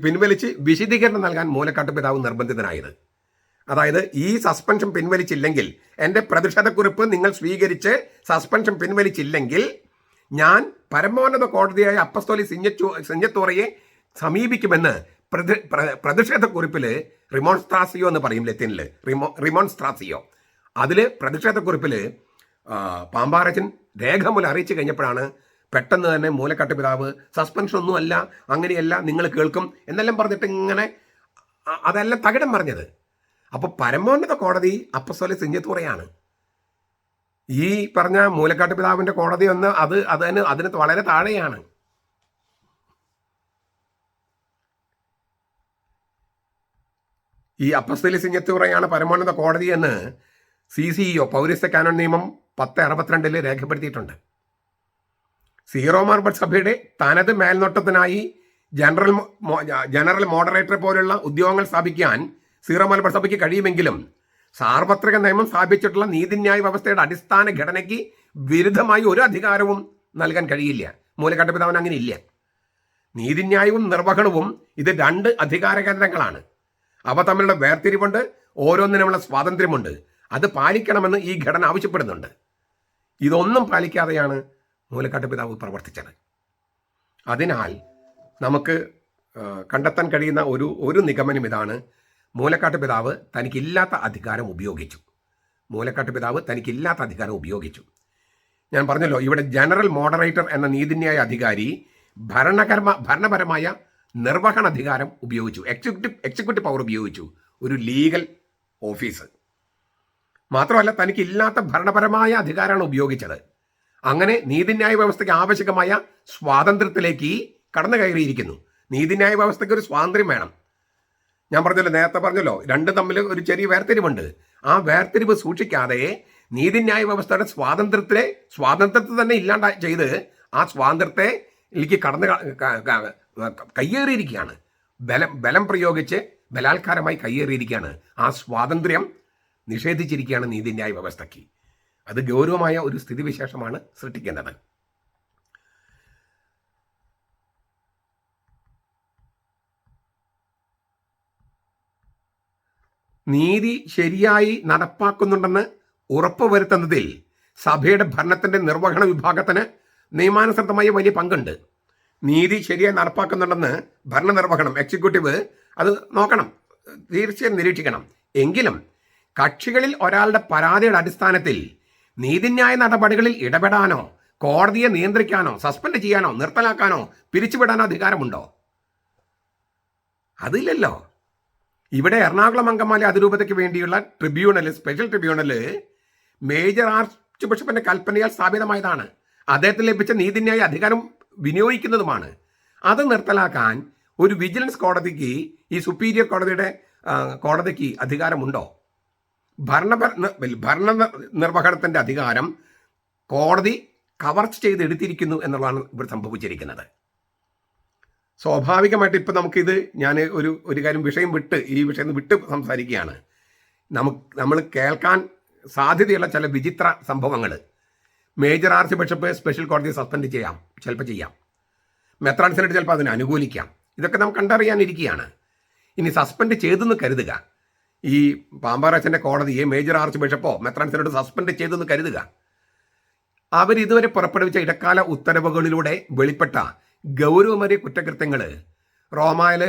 പിൻവലിച്ച് വിശദീകരണം നൽകാൻ മൂലക്കാട്ട് പിതാവ് നിർബന്ധിതനായത്. അതായത് ഈ സസ്പെൻഷൻ പിൻവലിച്ചില്ലെങ്കിൽ, എൻ്റെ പ്രതിഷേധക്കുറിപ്പ് നിങ്ങൾ സ്വീകരിച്ച് സസ്പെൻഷൻ പിൻവലിച്ചില്ലെങ്കിൽ ഞാൻ പരമോന്നത കോടതിയായ അപ്പസ്തോലിക് സിഞ്ഞത്തൂറയെ സമീപിക്കുമെന്ന് പ്രതിഷേധക്കുറിപ്പിൽ റിമോൺസ്ട്രാസിയോ എന്ന് പറയും ലത്തീനിൽ, റിമോൺസ്ട്രാസിയോ. അതിൽ പ്രതിഷേധക്കുറിപ്പിൽ പാമ്പാറച്ചൻ രേഖാമൂലം അറിയിച്ചു കഴിഞ്ഞപ്പോഴാണ് പെട്ടെന്ന് തന്നെ മൂലക്കാട്ട് പിതാവ് സസ്പെൻഷൻ ഒന്നുമല്ല, അങ്ങനെയല്ല, നിങ്ങൾ കേൾക്കും എന്നെല്ലാം പറഞ്ഞിട്ട് ഇങ്ങനെ അതെല്ലാം തകിടം പറഞ്ഞത്. അപ്പോൾ പരമോന്നത കോടതി അപ്പസ്തോലിക് സിഞ്ഞത്തൂറയാണ്. ഈ പറഞ്ഞ മൂലക്കാട്ട് പിതാവിൻ്റെ കോടതി ഒന്ന് അതിന് വളരെ താഴെയാണ്. ഈ അപ്പസ്തോലിക് സിഞ്ഞത്തൂറയാണ് പരമോന്നത കോടതി എന്ന് CCEO പൗരസ്ത്യ കാനോൻ നിയമം 1062 രേഖപ്പെടുത്തിയിട്ടുണ്ട്. സീറോ മലബാർ സഭയുടെ തനത് മേൽനോട്ടത്തിനായി ജനറൽ മോഡറേറ്റർ പോലുള്ള ഉദ്യോഗങ്ങൾ സ്ഥാപിക്കാൻ സീറോ മലബാർ സഭയ്ക്ക് കഴിയുമെങ്കിലും സാർവത്രിക നിയമം സ്ഥാപിച്ചിട്ടുള്ള നീതിന്യായ വ്യവസ്ഥയുടെ അടിസ്ഥാന ഘടനയ്ക്ക് വിരുദ്ധമായി ഒരു അധികാരവും നൽകാൻ കഴിയില്ല. മൂലക്കാട്ട് പിതാവിന് അങ്ങനെ ഇല്ല. നീതിന്യായവും നിർവഹണവും ഇത് 2 അധികാര കേന്ദ്രങ്ങളാണ്. അവ തമ്മിലുള്ള വേർതിരിവുണ്ട്, ഓരോന്നിനുമുള്ള സ്വാതന്ത്ര്യമുണ്ട്. അത് പാലിക്കണമെന്ന് ഈ ഘടന ആവശ്യപ്പെടുന്നുണ്ട്. ഇതൊന്നും പാലിക്കാതെയാണ് മൂലക്കാട്ട് പിതാവ് പ്രവർത്തിച്ചത്. അതിനാൽ നമുക്ക് കണ്ടെത്താൻ കഴിയുന്ന ഒരു നിഗമനം ഇതാണ്: മൂലക്കാട്ട് പിതാവ് തനിക്കില്ലാത്ത അധികാരം ഉപയോഗിച്ചു. ഞാൻ പറഞ്ഞല്ലോ, ഇവിടെ ജനറൽ മോഡറേറ്റർ എന്ന നീതിന്യായ അധികാരി ഭരണപരമായ നിർവഹണ അധികാരം ഉപയോഗിച്ചു, എക്സിക്യൂട്ടീവ് പവർ ഉപയോഗിച്ചു, ഒരു ലീഗൽ ഓഫീസ്. മാത്രമല്ല, തനിക്കില്ലാത്ത ഭരണപരമായ അധികാരമാണ് ഉപയോഗിച്ചത്. അങ്ങനെ നീതിന്യായ വ്യവസ്ഥയ്ക്ക് ആവശ്യമായ സ്വാതന്ത്ര്യത്തിലേക്ക് കടന്നു കയറിയിരിക്കുന്നു. നീതിന്യായ വ്യവസ്ഥയ്ക്ക് ഒരു സ്വാതന്ത്ര്യം വേണം. ഞാൻ നേരത്തെ പറഞ്ഞല്ലോ, രണ്ടും തമ്മിൽ ഒരു ചെറിയ വേർതിരിവുണ്ട്. ആ വേർതിരിവ് സൂക്ഷിക്കാതെ നീതിന്യായ വ്യവസ്ഥയുടെ സ്വാതന്ത്ര്യത്തെ തന്നെ ഇല്ലാണ്ട് ചെയ്ത് ആ സ്വാതന്ത്ര്യത്തിലേക്ക് കയ്യേറിയിരിക്കുകയാണ്. ബലം പ്രയോഗിച്ച് ബലാത്കാരമായി കയ്യേറിയിരിക്കുകയാണ്. ആ സ്വാതന്ത്ര്യം നിഷേധിച്ചിരിക്കുകയാണ് നീതിന്യായ വ്യവസ്ഥയ്ക്ക്. അത് ഗൗരവമായ ഒരു സ്ഥിതിവിശേഷമാണ് സൃഷ്ടിക്കുന്നത്. നീതി ശരിയായി നടപ്പാക്കുന്നുണ്ടെന്ന് ഉറപ്പുവരുത്തുന്നതിൽ സഭയുടെ ഭരണത്തിന്റെ നിർവഹണ വിഭാഗത്തിന് നിയമാനുസൃതമായ വലിയ പങ്കുണ്ട്. നീതി ശരിയായി നടപ്പാക്കുന്നുണ്ടെന്ന് ഭരണനിർവഹണം, എക്സിക്യൂട്ടീവ് അത് നോക്കണം, തീർച്ചയായും നിരീക്ഷിക്കണം. എങ്കിലും കക്ഷികളിൽ ഒരാളുടെ പരാതിയുടെ അടിസ്ഥാനത്തിൽ നീതിന്യായ നടപടികളിൽ ഇടപെടാനോ കോടതിയെ നിയന്ത്രിക്കാനോ സസ്പെൻഡ് ചെയ്യാനോ നിർത്തലാക്കാനോ പിരിച്ചുവിടാനോ അധികാരമുണ്ടോ? അതില്ലല്ലോ. ഇവിടെ എറണാകുളം അങ്കമാലി അതിരൂപതയ്ക്ക് വേണ്ടിയുള്ള സ്പെഷ്യൽ ട്രിബ്യൂണൽ മേജർ ആർച്ച് ബിഷപ്പിന്റെ കൽപ്പനയാൽ സ്ഥാപിതമായതാണ്. അദ്ദേഹത്തിന് ലഭിച്ച നീതിന്യായ അധികാരം വിനിയോഗിക്കുന്നതുമാണ്. അത് നിർത്തലാക്കാൻ ഒരു വിജിലൻസ് കോടതിക്ക്, ഈ സുപ്പീരിയർ കോടതിക്ക് അധികാരമുണ്ടോ? ഭരണ നിർവഹണത്തിന്റെ അധികാരം കോടതി കവർച്ച ചെയ്തെടുത്തിരിക്കുന്നു എന്നുള്ളതാണ് ഇവിടെ സംഭവിച്ചിരിക്കുന്നത്. സ്വാഭാവികമായിട്ട് ഇപ്പം നമുക്കിത് ഞാൻ ഒരു കാര്യം ഈ വിഷയം വിട്ട് സംസാരിക്കുകയാണ്. നമ്മൾ കേൾക്കാൻ സാധ്യതയുള്ള ചില വിചിത്ര സംഭവങ്ങൾ. മേജർ ആർച്ച് ബിഷപ്പ് സ്പെഷ്യൽ കോടതിയെ സസ്പെൻഡ് ചിലപ്പോൾ ചെയ്യാം. മെത്രാൻ സെനറ്റ് ചിലപ്പോൾ അതിനെ അനുകൂലിക്കാം. ഇതൊക്കെ നമുക്ക് കണ്ടറിയാനിരിക്കുകയാണ്. ഇനി സസ്പെൻഡ് ചെയ്തെന്ന് കരുതുക, ഈ പാമ്പാറച്ചൻ്റെ കോടതിയെ മേജർ ആർച്ച് ബിഷപ്പോ മെത്രാൻ സെനറ്റ് സസ്പെൻഡ് ചെയ്തെന്ന് കരുതുക. അവരിതുവരെ പുറപ്പെടുവിച്ച ഇടക്കാല ഉത്തരവുകളിലൂടെ വെളിപ്പെട്ട ഗൗരവമേറിയ കുറ്റകൃത്യങ്ങൾ റോമായില്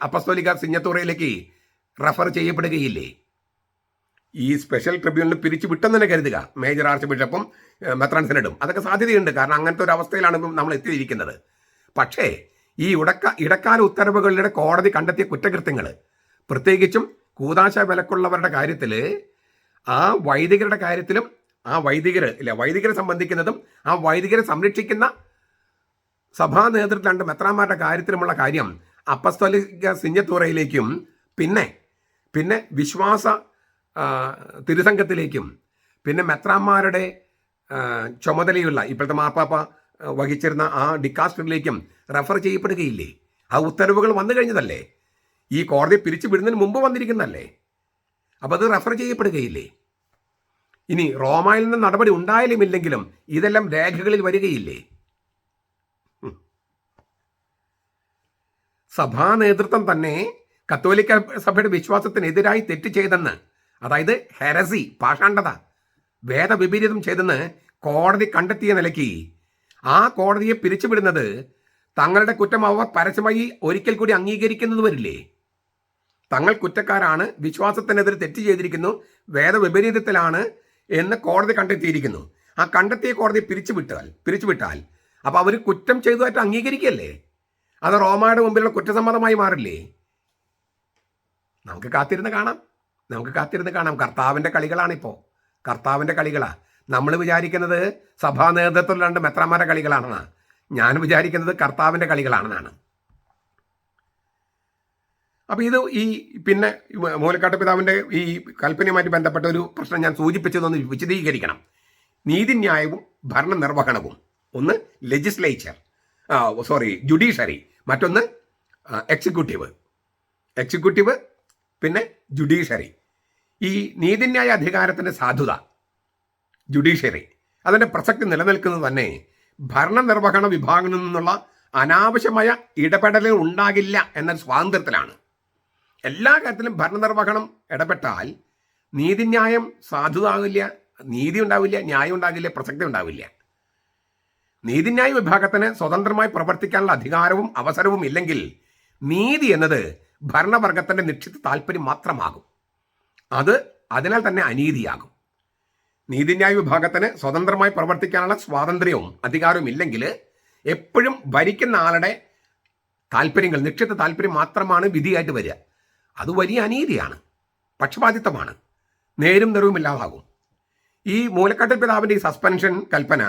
അപ്പസ്തോലിക സിഞ്ഞത്തൂറയിലേക്ക് റെഫർ ചെയ്യപ്പെടുകയില്ലേ? ഈ സ്പെഷ്യൽ ട്രിബ്യൂണൽ പിരിച്ചു വിട്ടെന്ന് തന്നെ കരുതുക, മേജർ ആർച്ച് ബിഷപ്പും മെത്രാൻ സെനറ്റും. അതൊക്കെ സാധ്യതയുണ്ട്, കാരണം അങ്ങനത്തെ ഒരു അവസ്ഥയിലാണ് നമ്മൾ എത്തിയിരിക്കുന്നത്. പക്ഷേ ഈ ഇടക്കാല ഉത്തരവുകളിലൂടെ കോടതി കണ്ടെത്തിയ കുറ്റകൃത്യങ്ങൾ, പ്രത്യേകിച്ചും കൂതാശ വിലക്കുള്ളവരുടെ കാര്യത്തിൽ, ആ വൈദികരുടെ കാര്യത്തിലും, ആ വൈദികരെ സംബന്ധിക്കുന്നതും ആ വൈദികരെ സംരക്ഷിക്കുന്ന സഭാ നേതൃത്വം മെത്രാന്മാരുടെ കാര്യത്തിലുമുള്ള കാര്യം അപ്പസ്തോലിക സിഞ്ഞത്തൂറയിലേക്കും പിന്നെ വിശ്വാസ തിരുസംഘത്തിലേക്കും പിന്നെ മെത്രാന്മാരുടെ ചുമതലയുള്ള ഇപ്പോഴത്തെ മാർപ്പാപ്പ വഹിച്ചിരുന്ന ആ ഡിക്കാസ്റ്ററിലേക്കും റെഫർ ചെയ്യപ്പെടുകയില്ലേ? ആ ഉത്തരവുകൾ വന്നു കഴിഞ്ഞതല്ലേ? ഈ കോടതി പിരിച്ചു വിടുന്നതിന് മുമ്പ് വന്നിരിക്കുന്നതല്ലേ? അപ്പോൾ അത് റെഫർ ചെയ്യപ്പെടുകയില്ലേ? ഇനി റോമായിൽ നിന്ന് നടപടി ഉണ്ടായാലും ഇല്ലെങ്കിലും ഇതെല്ലാം രേഖകളിൽ വരികയില്ലേ? സഭാ നേതൃത്വം തന്നെ കത്തോലിക്ക സഭയുടെ വിശ്വാസത്തിനെതിരായി തെറ്റ് ചെയ്തെന്ന്, അതായത് ഹെരസി, പാഷാണ്ഡത, വേദവിപരീതം ചെയ്തെന്ന് കോടതി കണ്ടെത്തിയ നിലയ്ക്ക് ആ കോടതിയെ പിരിച്ചുവിടുന്നത് തങ്ങളുടെ കുറ്റം അവർ പരസ്യമായി ഒരിക്കൽ കൂടി അംഗീകരിക്കുന്നത് വരില്ലേ? തങ്ങൾ കുറ്റക്കാരാണ്, വിശ്വാസത്തിനെതിരെ തെറ്റ് ചെയ്തിരിക്കുന്നു, വേദവിപരീതത്തിലാണ് എന്ന് കോടതി കണ്ടെത്തിയിരിക്കുന്നു. ആ കണ്ടെത്തിയ കോടതി പിരിച്ചുവിട്ടാൽ അപ്പോൾ അവർ കുറ്റം ചെയ്തതായിട്ട് അംഗീകരിക്കുകയല്ലേ? അത് റോമയുടെ മുമ്പിലുള്ള കുറ്റസമ്മതമായി മാറില്ലേ? നമുക്ക് കാത്തിരുന്ന് കാണാം. കർത്താവിൻ്റെ കളികളാണിപ്പോൾ. കർത്താവിൻ്റെ കളികളാണ്. നമ്മൾ വിചാരിക്കുന്നത് സഭാ നേതൃത്വത്തിൽ രണ്ട് മെത്രാന്മാരുടെ കളികളാണെന്നാണ്. ഞാൻ വിചാരിക്കുന്നത് കർത്താവിൻ്റെ കളികളാണെന്നാണ്. അപ്പോൾ ഇത് പിന്നെ മൂലക്കാട്ട് പിതാവിൻ്റെ ഈ കൽപ്പനയുമായിട്ട് ബന്ധപ്പെട്ട ഒരു പ്രശ്നം ഞാൻ സൂചിപ്പിച്ചതൊന്ന് വിശദീകരിക്കണം. നീതിന്യായവും ഭരണനിർവഹണവും, ഒന്ന് ജുഡീഷ്യറി, മറ്റൊന്ന് എക്സിക്യൂട്ടീവ്, പിന്നെ ജുഡീഷ്യറി. ഈ നീതിന്യായ അധികാരത്തിൻ്റെ സാധുത, ജുഡീഷ്യറി, അതിൻ്റെ പ്രസക്തി നിലനിൽക്കുന്നത് തന്നെ ഭരണനിർവഹണ വിഭാഗത്തിൽ നിന്നുള്ള അനാവശ്യമായ ഇടപെടലുകൾ ഉണ്ടാകില്ല എന്ന സ്വാതന്ത്ര്യത്തിലാണ്. എല്ലാ കാര്യത്തിലും ഭരണനിർവഹണം ഇടപെട്ടാൽ നീതിന്യായം സാധുതാകില്ല, നീതി ഉണ്ടാവില്ല, ന്യായം ഉണ്ടാകില്ല, പ്രസക്തി ഉണ്ടാവില്ല. നീതിന്യായ വിഭാഗത്തിന് സ്വതന്ത്രമായി പ്രവർത്തിക്കാനുള്ള അധികാരവും അവസരവും ഇല്ലെങ്കിൽ നീതി എന്നത് ഭരണവർഗത്തിൻ്റെ നിശ്ചിത താല്പര്യം മാത്രമാകും. അതിനാൽ തന്നെ അനീതിയാകും. നീതിന്യായ വിഭാഗത്തിന് സ്വതന്ത്രമായി പ്രവർത്തിക്കാനുള്ള സ്വാതന്ത്ര്യവും അധികാരവും ഇല്ലെങ്കിൽ എപ്പോഴും ഭരിക്കുന്ന ആളുടെ താല്പര്യങ്ങൾ, നിശ്ചിത താല്പര്യം മാത്രമാണ് വിധിയായിട്ട് വരിക. അത് വലിയ അനീതിയാണ്, പക്ഷപാതിത്വമാണ്, നേരും നിറവുമില്ലാതാകും. ഈ മൂലക്കാട്ട് പിതാവിൻ്റെ ഈ സസ്പെൻഷൻ കൽപ്പന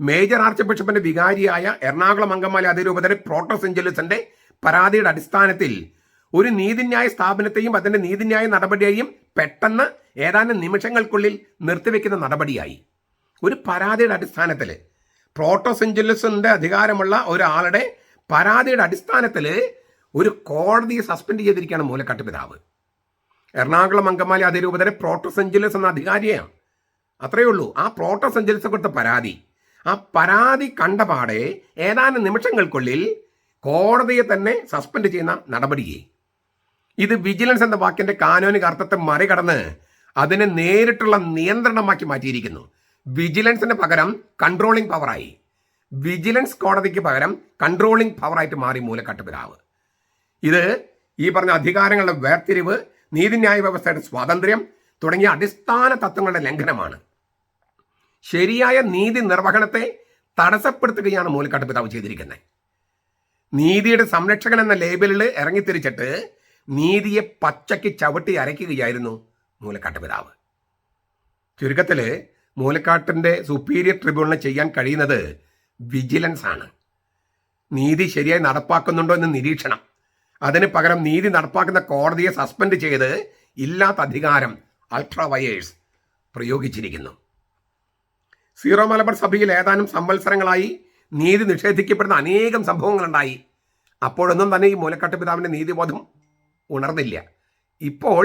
മേജർ ആർച്ച് ബിഷപ്പിന്റെ വികാരിയായ എറണാകുളം അങ്കമാലി അതിരൂപതയുടെ പ്രോട്ടോസെഞ്ചലസിന്റെ പരാതിയുടെ അടിസ്ഥാനത്തിൽ ഒരു നീതിന്യായ സ്ഥാപനത്തെയും അതിന്റെ നീതിന്യായ നടപടിയെയും പെട്ടെന്ന് ഏതാനും നിമിഷങ്ങൾക്കുള്ളിൽ നിർത്തിവെക്കുന്ന നടപടിയായി. ഒരു പരാതിയുടെ അടിസ്ഥാനത്തിൽ, പ്രോട്ടോസെഞ്ചലസിന്റെ അധികാരമുള്ള ഒരാളുടെ പരാതിയുടെ അടിസ്ഥാനത്തിൽ ഒരു കോടതിയെ സസ്പെൻഡ് ചെയ്തിരിക്കുകയാണ് മൂലക്കാട്ട് പിതാവ്. എറണാകുളം അങ്കമാലി അതിരൂപതയുടെ പ്രോട്ടോസെഞ്ചലസ് എന്ന അധികാരിയാണ്. അത്രയേ ഉള്ളൂ. ആ പ്രോട്ടോസെഞ്ചലസ് കൊടുത്ത പരാതി, ആ പരാതി കണ്ടപാടെ ഏതാനും നിമിഷങ്ങൾക്കുള്ളിൽ കോടതിയെ തന്നെ സസ്പെൻഡ് ചെയ്യുന്ന നടപടിയെ, ഇത് വിജിലൻസ് എന്ന വാക്കിന്റെ കാനോനിക അർത്ഥത്തെ മറികടന്ന് അതിനെ നേരിട്ടുള്ള നിയന്ത്രണമാക്കി മാറ്റിയിരിക്കുന്നു. വിജിലൻസിന് പകരം കൺട്രോളിംഗ് പവറായി. വിജിലൻസ് കോടതിക്ക് പകരം കൺട്രോളിംഗ് പവറായിട്ട് മാറി മൂലക്കാട്ട് പിതാവ്. ഇത് ഈ പറഞ്ഞ അധികാരങ്ങളുടെ വേർതിരിവ്, നീതിന്യായ വ്യവസ്ഥയുടെ സ്വാതന്ത്ര്യം തുടങ്ങിയ അടിസ്ഥാന തത്വങ്ങളുടെ ലംഘനമാണ്. ശരിയായ നീതി നിർവഹണത്തെ തടസ്സപ്പെടുത്തുകയാണ് മൂലക്കാട്ട് പിതാവ് ചെയ്തിരിക്കുന്നത്. നീതിയുടെ സംരക്ഷകൻ എന്ന ലേബലിൽ ഇറങ്ങിത്തിരിച്ചിട്ട് നീതിയെ പച്ചയ്ക്ക് ചവിട്ടി അരയ്ക്കുകയായിരുന്നു മൂലക്കാട്ട് പിതാവ്. ചുരുക്കത്തിൽ മൂലക്കാട്ടിൻ്റെ സുപ്പീരിയർ ട്രിബ്യൂണലിന് ചെയ്യാൻ കഴിയുന്നത് വിജിലൻസ് ആണ്. നീതി ശരിയായി നടപ്പാക്കുന്നുണ്ടോ എന്ന് നിരീക്ഷണം. അതിന് പകരം നീതി നടപ്പാക്കുന്ന കോടതിയെ സസ്പെൻഡ് ചെയ്ത് ഇല്ലാത്ത അധികാരം അൾട്രാ വയേഴ്സ് പ്രയോഗിച്ചിരിക്കുന്നു. സീറോ മലബാർ സഭയിൽ ഏതാനും സംവത്സരങ്ങളായി നീതി നിഷേധിക്കപ്പെടുന്ന അനേകം സംഭവങ്ങളുണ്ടായി. അപ്പോഴൊന്നും തന്നെ ഈ മൂലക്കാട്ട് പിതാവിൻ്റെ നീതിബോധം ഉണർന്നില്ല. ഇപ്പോൾ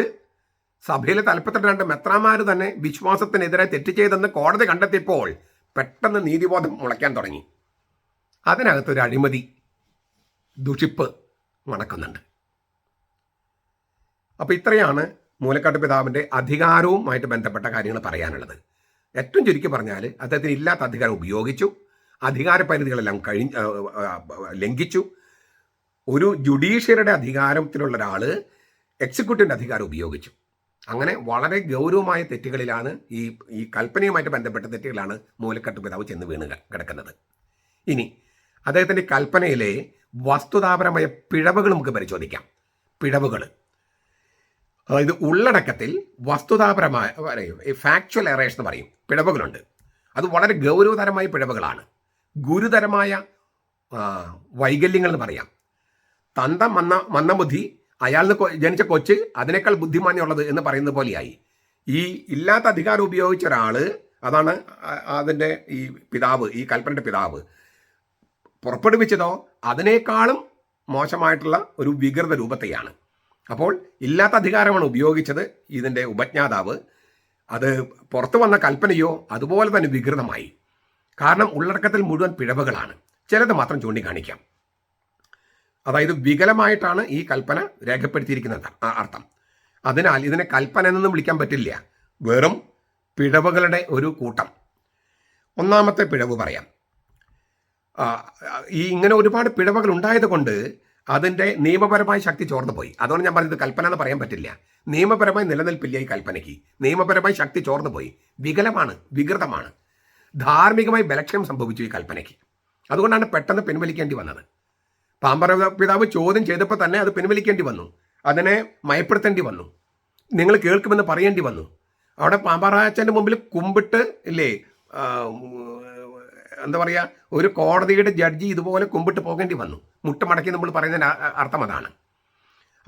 സഭയിലെ തലപ്പത്തിൽ രണ്ട് മെത്രാന്മാർ തന്നെ വിശ്വാസത്തിനെതിരെ തെറ്റ് ചെയ്തെന്ന് കോടതി കണ്ടെത്തിയപ്പോൾ പെട്ടെന്ന് നീതിബോധം മുളയ്ക്കാൻ തുടങ്ങി. അതിനകത്തൊരു അഴിമതി, ദുഷിപ്പ് മണക്കുന്നുണ്ട്. അപ്പോൾ ഇത്രയാണ് മൂലക്കാട്ട് പിതാവിൻ്റെ അധികാരവുമായിട്ട് ബന്ധപ്പെട്ട കാര്യങ്ങൾ പറയാനുള്ളത്. ഏറ്റവും ചുരുക്കി പറഞ്ഞാൽ അദ്ദേഹത്തിന് ഇല്ലാത്ത അധികാരം ഉപയോഗിച്ചു, അധികാരപരിധികളെല്ലാം ലംഘിച്ചു. ഒരു ജുഡീഷ്യറിയുടെ അധികാരത്തിലുള്ള ഒരാൾ എക്സിക്യൂട്ടീവിൻ്റെ അധികാരം ഉപയോഗിച്ചു. അങ്ങനെ വളരെ ഗൗരവമായ തെറ്റുകളിലാണ് ഈ കൽപ്പനയുമായിട്ട് ബന്ധപ്പെട്ട തെറ്റുകളാണ് മൂലക്കാട്ട് പിതാവ് ചെന്ന് വീണ് കിടക്കുന്നത്. ഇനി അദ്ദേഹത്തിൻ്റെ കൽപ്പനയിലെ വസ്തുതാപരമായ പിഴവുകൾ നമുക്ക് പരിശോധിക്കാം. പിഴവുകൾ, അതായത് ഉള്ളടക്കത്തിൽ വസ്തുതാപരമായ ഫാക്ച്വൽ എറേഴ്സ് എന്ന് പറയും, പിഴവുകളുണ്ട്. അത് വളരെ ഗൗരവതരമായ പിഴവുകളാണ്. ഗുരുതരമായ വൈകല്യങ്ങൾ എന്ന് പറയാം. മന്ദബുദ്ധി, അയാളിന് ജനിച്ച കൊച്ച് അതിനേക്കാൾ ബുദ്ധിമാന്യമുള്ളത് എന്ന് പറയുന്നത് പോലെയായി. ഈ ഇല്ലാത്ത അധികാരം ഉപയോഗിച്ച ഒരാൾ, അതാണ് അതിൻ്റെ ഈ പിതാവ്, ഈ കൽപ്പനയുടെ പിതാവ്, പുറപ്പെടുവിച്ചതോ അതിനേക്കാളും മോശമായിട്ടുള്ള ഒരു വികൃത രൂപത്തെയാണ്. അപ്പോൾ ഇല്ലാത്ത അധികാരമാണ് ഉപയോഗിച്ചത് ഇതിൻ്റെ ഉപജ്ഞാതാവ്. അത് പുറത്തു വന്ന കൽപ്പനയോ അതുപോലെ തന്നെ വികൃതമായി. കാരണം ഉള്ളടക്കത്തിൽ മുഴുവൻ പിഴവുകളാണ്. ചിലത് മാത്രം ചൂണ്ടിക്കാണിക്കാം. അതായത് വികലമായിട്ടാണ് ഈ കൽപ്പന രേഖപ്പെടുത്തിയിരിക്കുന്നത് അർത്ഥം. അതിനാൽ ഇതിനെ കൽപ്പന എന്നൊന്നും വിളിക്കാൻ പറ്റില്ല, വെറും പിഴവുകളുടെ ഒരു കൂട്ടം. ഒന്നാമത്തെ പിഴവ് പറയാം. ഇങ്ങനെ ഒരുപാട് പിഴവുകൾ ഉണ്ടായത് കൊണ്ട് അതിൻ്റെ നിയമപരമായ ശക്തി ചോർന്നു പോയി. അതുകൊണ്ട് ഞാൻ പറഞ്ഞത് കൽപ്പന എന്ന് പറയാൻ പറ്റില്ല. നിയമപരമായി നിലനിൽപ്പില്ല ഈ കൽപ്പനയ്ക്ക്. നിയമപരമായി ശക്തി ചോർന്നു പോയി. വികലമാണ്, വികൃതമാണ്. ധാർമ്മികമായി ബലക്ഷയം സംഭവിച്ചു ഈ കൽപ്പനയ്ക്ക്. അതുകൊണ്ടാണ് പെട്ടെന്ന് പിൻവലിക്കേണ്ടി വന്നത്. പാമ്പാറ പിതാവ് ചോദ്യം ചെയ്തപ്പോൾ തന്നെ അത് പിൻവലിക്കേണ്ടി വന്നു. അതിനെ മയപ്പെടുത്തേണ്ടി വന്നു. നിങ്ങൾ കേൾക്കുമെന്ന് പറയേണ്ടി വന്നു. അവിടെ പാമ്പാറാച്ചൻ്റെ മുമ്പിൽ കുമ്പിട്ട് ഇല്ലേ, എന്താ പറയുക, ഒരു കോടതിയുടെ ജഡ്ജി ഇതുപോലെ കുമ്പിട്ട് പോകേണ്ടി വന്നു. മുട്ടുമടക്കി നമ്മൾ പറയുന്നതിന് അർത്ഥം അതാണ്.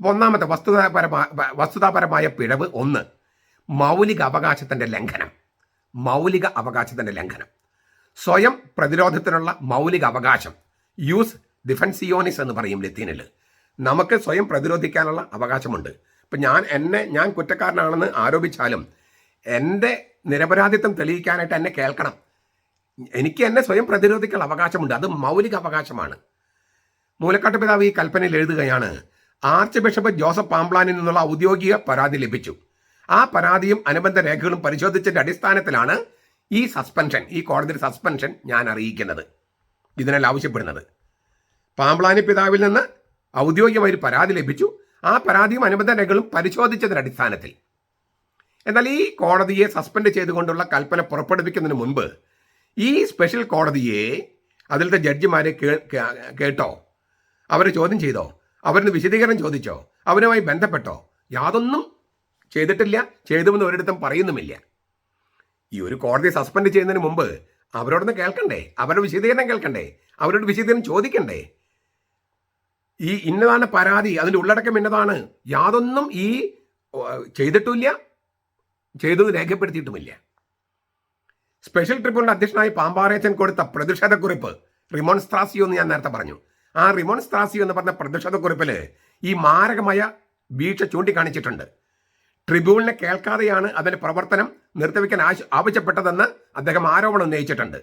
അപ്പോൾ ഒന്നാമത്തെ വസ്തുതാപരമായ പിഴവ് 1, മൗലിക അവകാശത്തിൻ്റെ ലംഘനം. മൗലിക അവകാശത്തിൻ്റെ ലംഘനം, സ്വയം പ്രതിരോധത്തിനുള്ള മൗലിക അവകാശം, യൂസ് ഡിഫൻസിയോണിസ് എന്ന് പറയും ലത്തീനിൽ. നമുക്ക് സ്വയം പ്രതിരോധിക്കാനുള്ള അവകാശമുണ്ട്. ഇപ്പം ഞാൻ കുറ്റക്കാരനാണെന്ന് ആരോപിച്ചാലും എൻ്റെ നിരപരാധിത്വം തെളിയിക്കാനായിട്ട് എന്നെ കേൾക്കണം. എനിക്ക് എന്നെ സ്വയം പ്രതിരോധിക്കാനുള്ള അവകാശമുണ്ട്. അത് മൗലിക അവകാശമാണ്. മൂലക്കാട്ട് പിതാവ് ഈ കൽപ്പനയിൽ എഴുതുകയാണ്, ആർച്ച് ബിഷപ്പ് ജോസഫ് പാംപ്ലാനിൽ നിന്നുള്ള ഔദ്യോഗിക പരാതി ലഭിച്ചു. ആ പരാതിയും അനുബന്ധ രേഖകളും പരിശോധിച്ചതിൻ്റെ അടിസ്ഥാനത്തിലാണ് ഈ കോടതി സസ്പെൻഷൻ ഞാൻ അറിയിക്കുന്നത്, ഇതിനാൽ ആവശ്യപ്പെടുന്നത്. പാംപ്ലാനി പിതാവിൽ നിന്ന് ഔദ്യോഗികമായി പരാതി ലഭിച്ചു. ആ പരാതിയും അനുബന്ധ രേഖകളും പരിശോധിച്ചതിൻ്റെ അടിസ്ഥാനത്തിൽ. എന്നാൽ ഈ കോടതിയെ സസ്പെൻഡ് ചെയ്തുകൊണ്ടുള്ള കൽപ്പന പുറപ്പെടുവിക്കുന്നതിന് മുൻപ് ഈ സ്പെഷ്യൽ കോടതിയെ അതിലത്തെ ജഡ്ജിമാരെ കേട്ടോ? അവരെ ചോദ്യം ചെയ്തോ? അവരിന്ന് വിശദീകരണം ചോദിച്ചോ? അവരുമായി ബന്ധപ്പെട്ടോ? യാതൊന്നും ചെയ്തിട്ടില്ല. ചെയ്തുവെന്ന് ഒരിടത്തും പറയുന്നുമില്ല. ഈ ഒരു കോടതി സസ്പെൻഡ് ചെയ്യുന്നതിന് മുമ്പ് അവരോടൊന്ന് കേൾക്കണ്ടേ? അവരുടെ വിശദീകരണം കേൾക്കണ്ടേ? അവരോട് വിശദീകരണം ചോദിക്കണ്ടേ? ഈ ഇന്നതാണ് പരാതി, അതിൻ്റെ ഉള്ളടക്കം ഇന്നതാണ്, യാതൊന്നും ഈ ചെയ്തിട്ടില്ല, ചെയ്തത് രേഖപ്പെടുത്തിയിട്ടുമില്ല. സ്പെഷ്യൽ ട്രിബ്യൂണൽ അധ്യക്ഷനായി പാമ്പാറേച്ചൻ കൊടുത്ത പ്രതിഷേധക്കുറിപ്പ്, റിമോൺസ്ട്രാസിയോ എന്ന് ഞാൻ നേരത്തെ പറഞ്ഞു. ആ റിമോൺസ്ട്രാസിയോ എന്ന് പറഞ്ഞ പ്രതിഷേധക്കുറിപ്പിൽ ഈ മാരകമായ വീഴ്ച ചൂണ്ടിക്കാണിച്ചിട്ടുണ്ട്. ട്രിബ്യൂണലിനെ കേൾക്കാതെയാണ് അതിൻ്റെ പ്രവർത്തനം നിർത്തിവെക്കാൻ ആവശ്യപ്പെട്ടതെന്ന് അദ്ദേഹം ആരോപണം ഉന്നയിച്ചിട്ടുണ്ട്.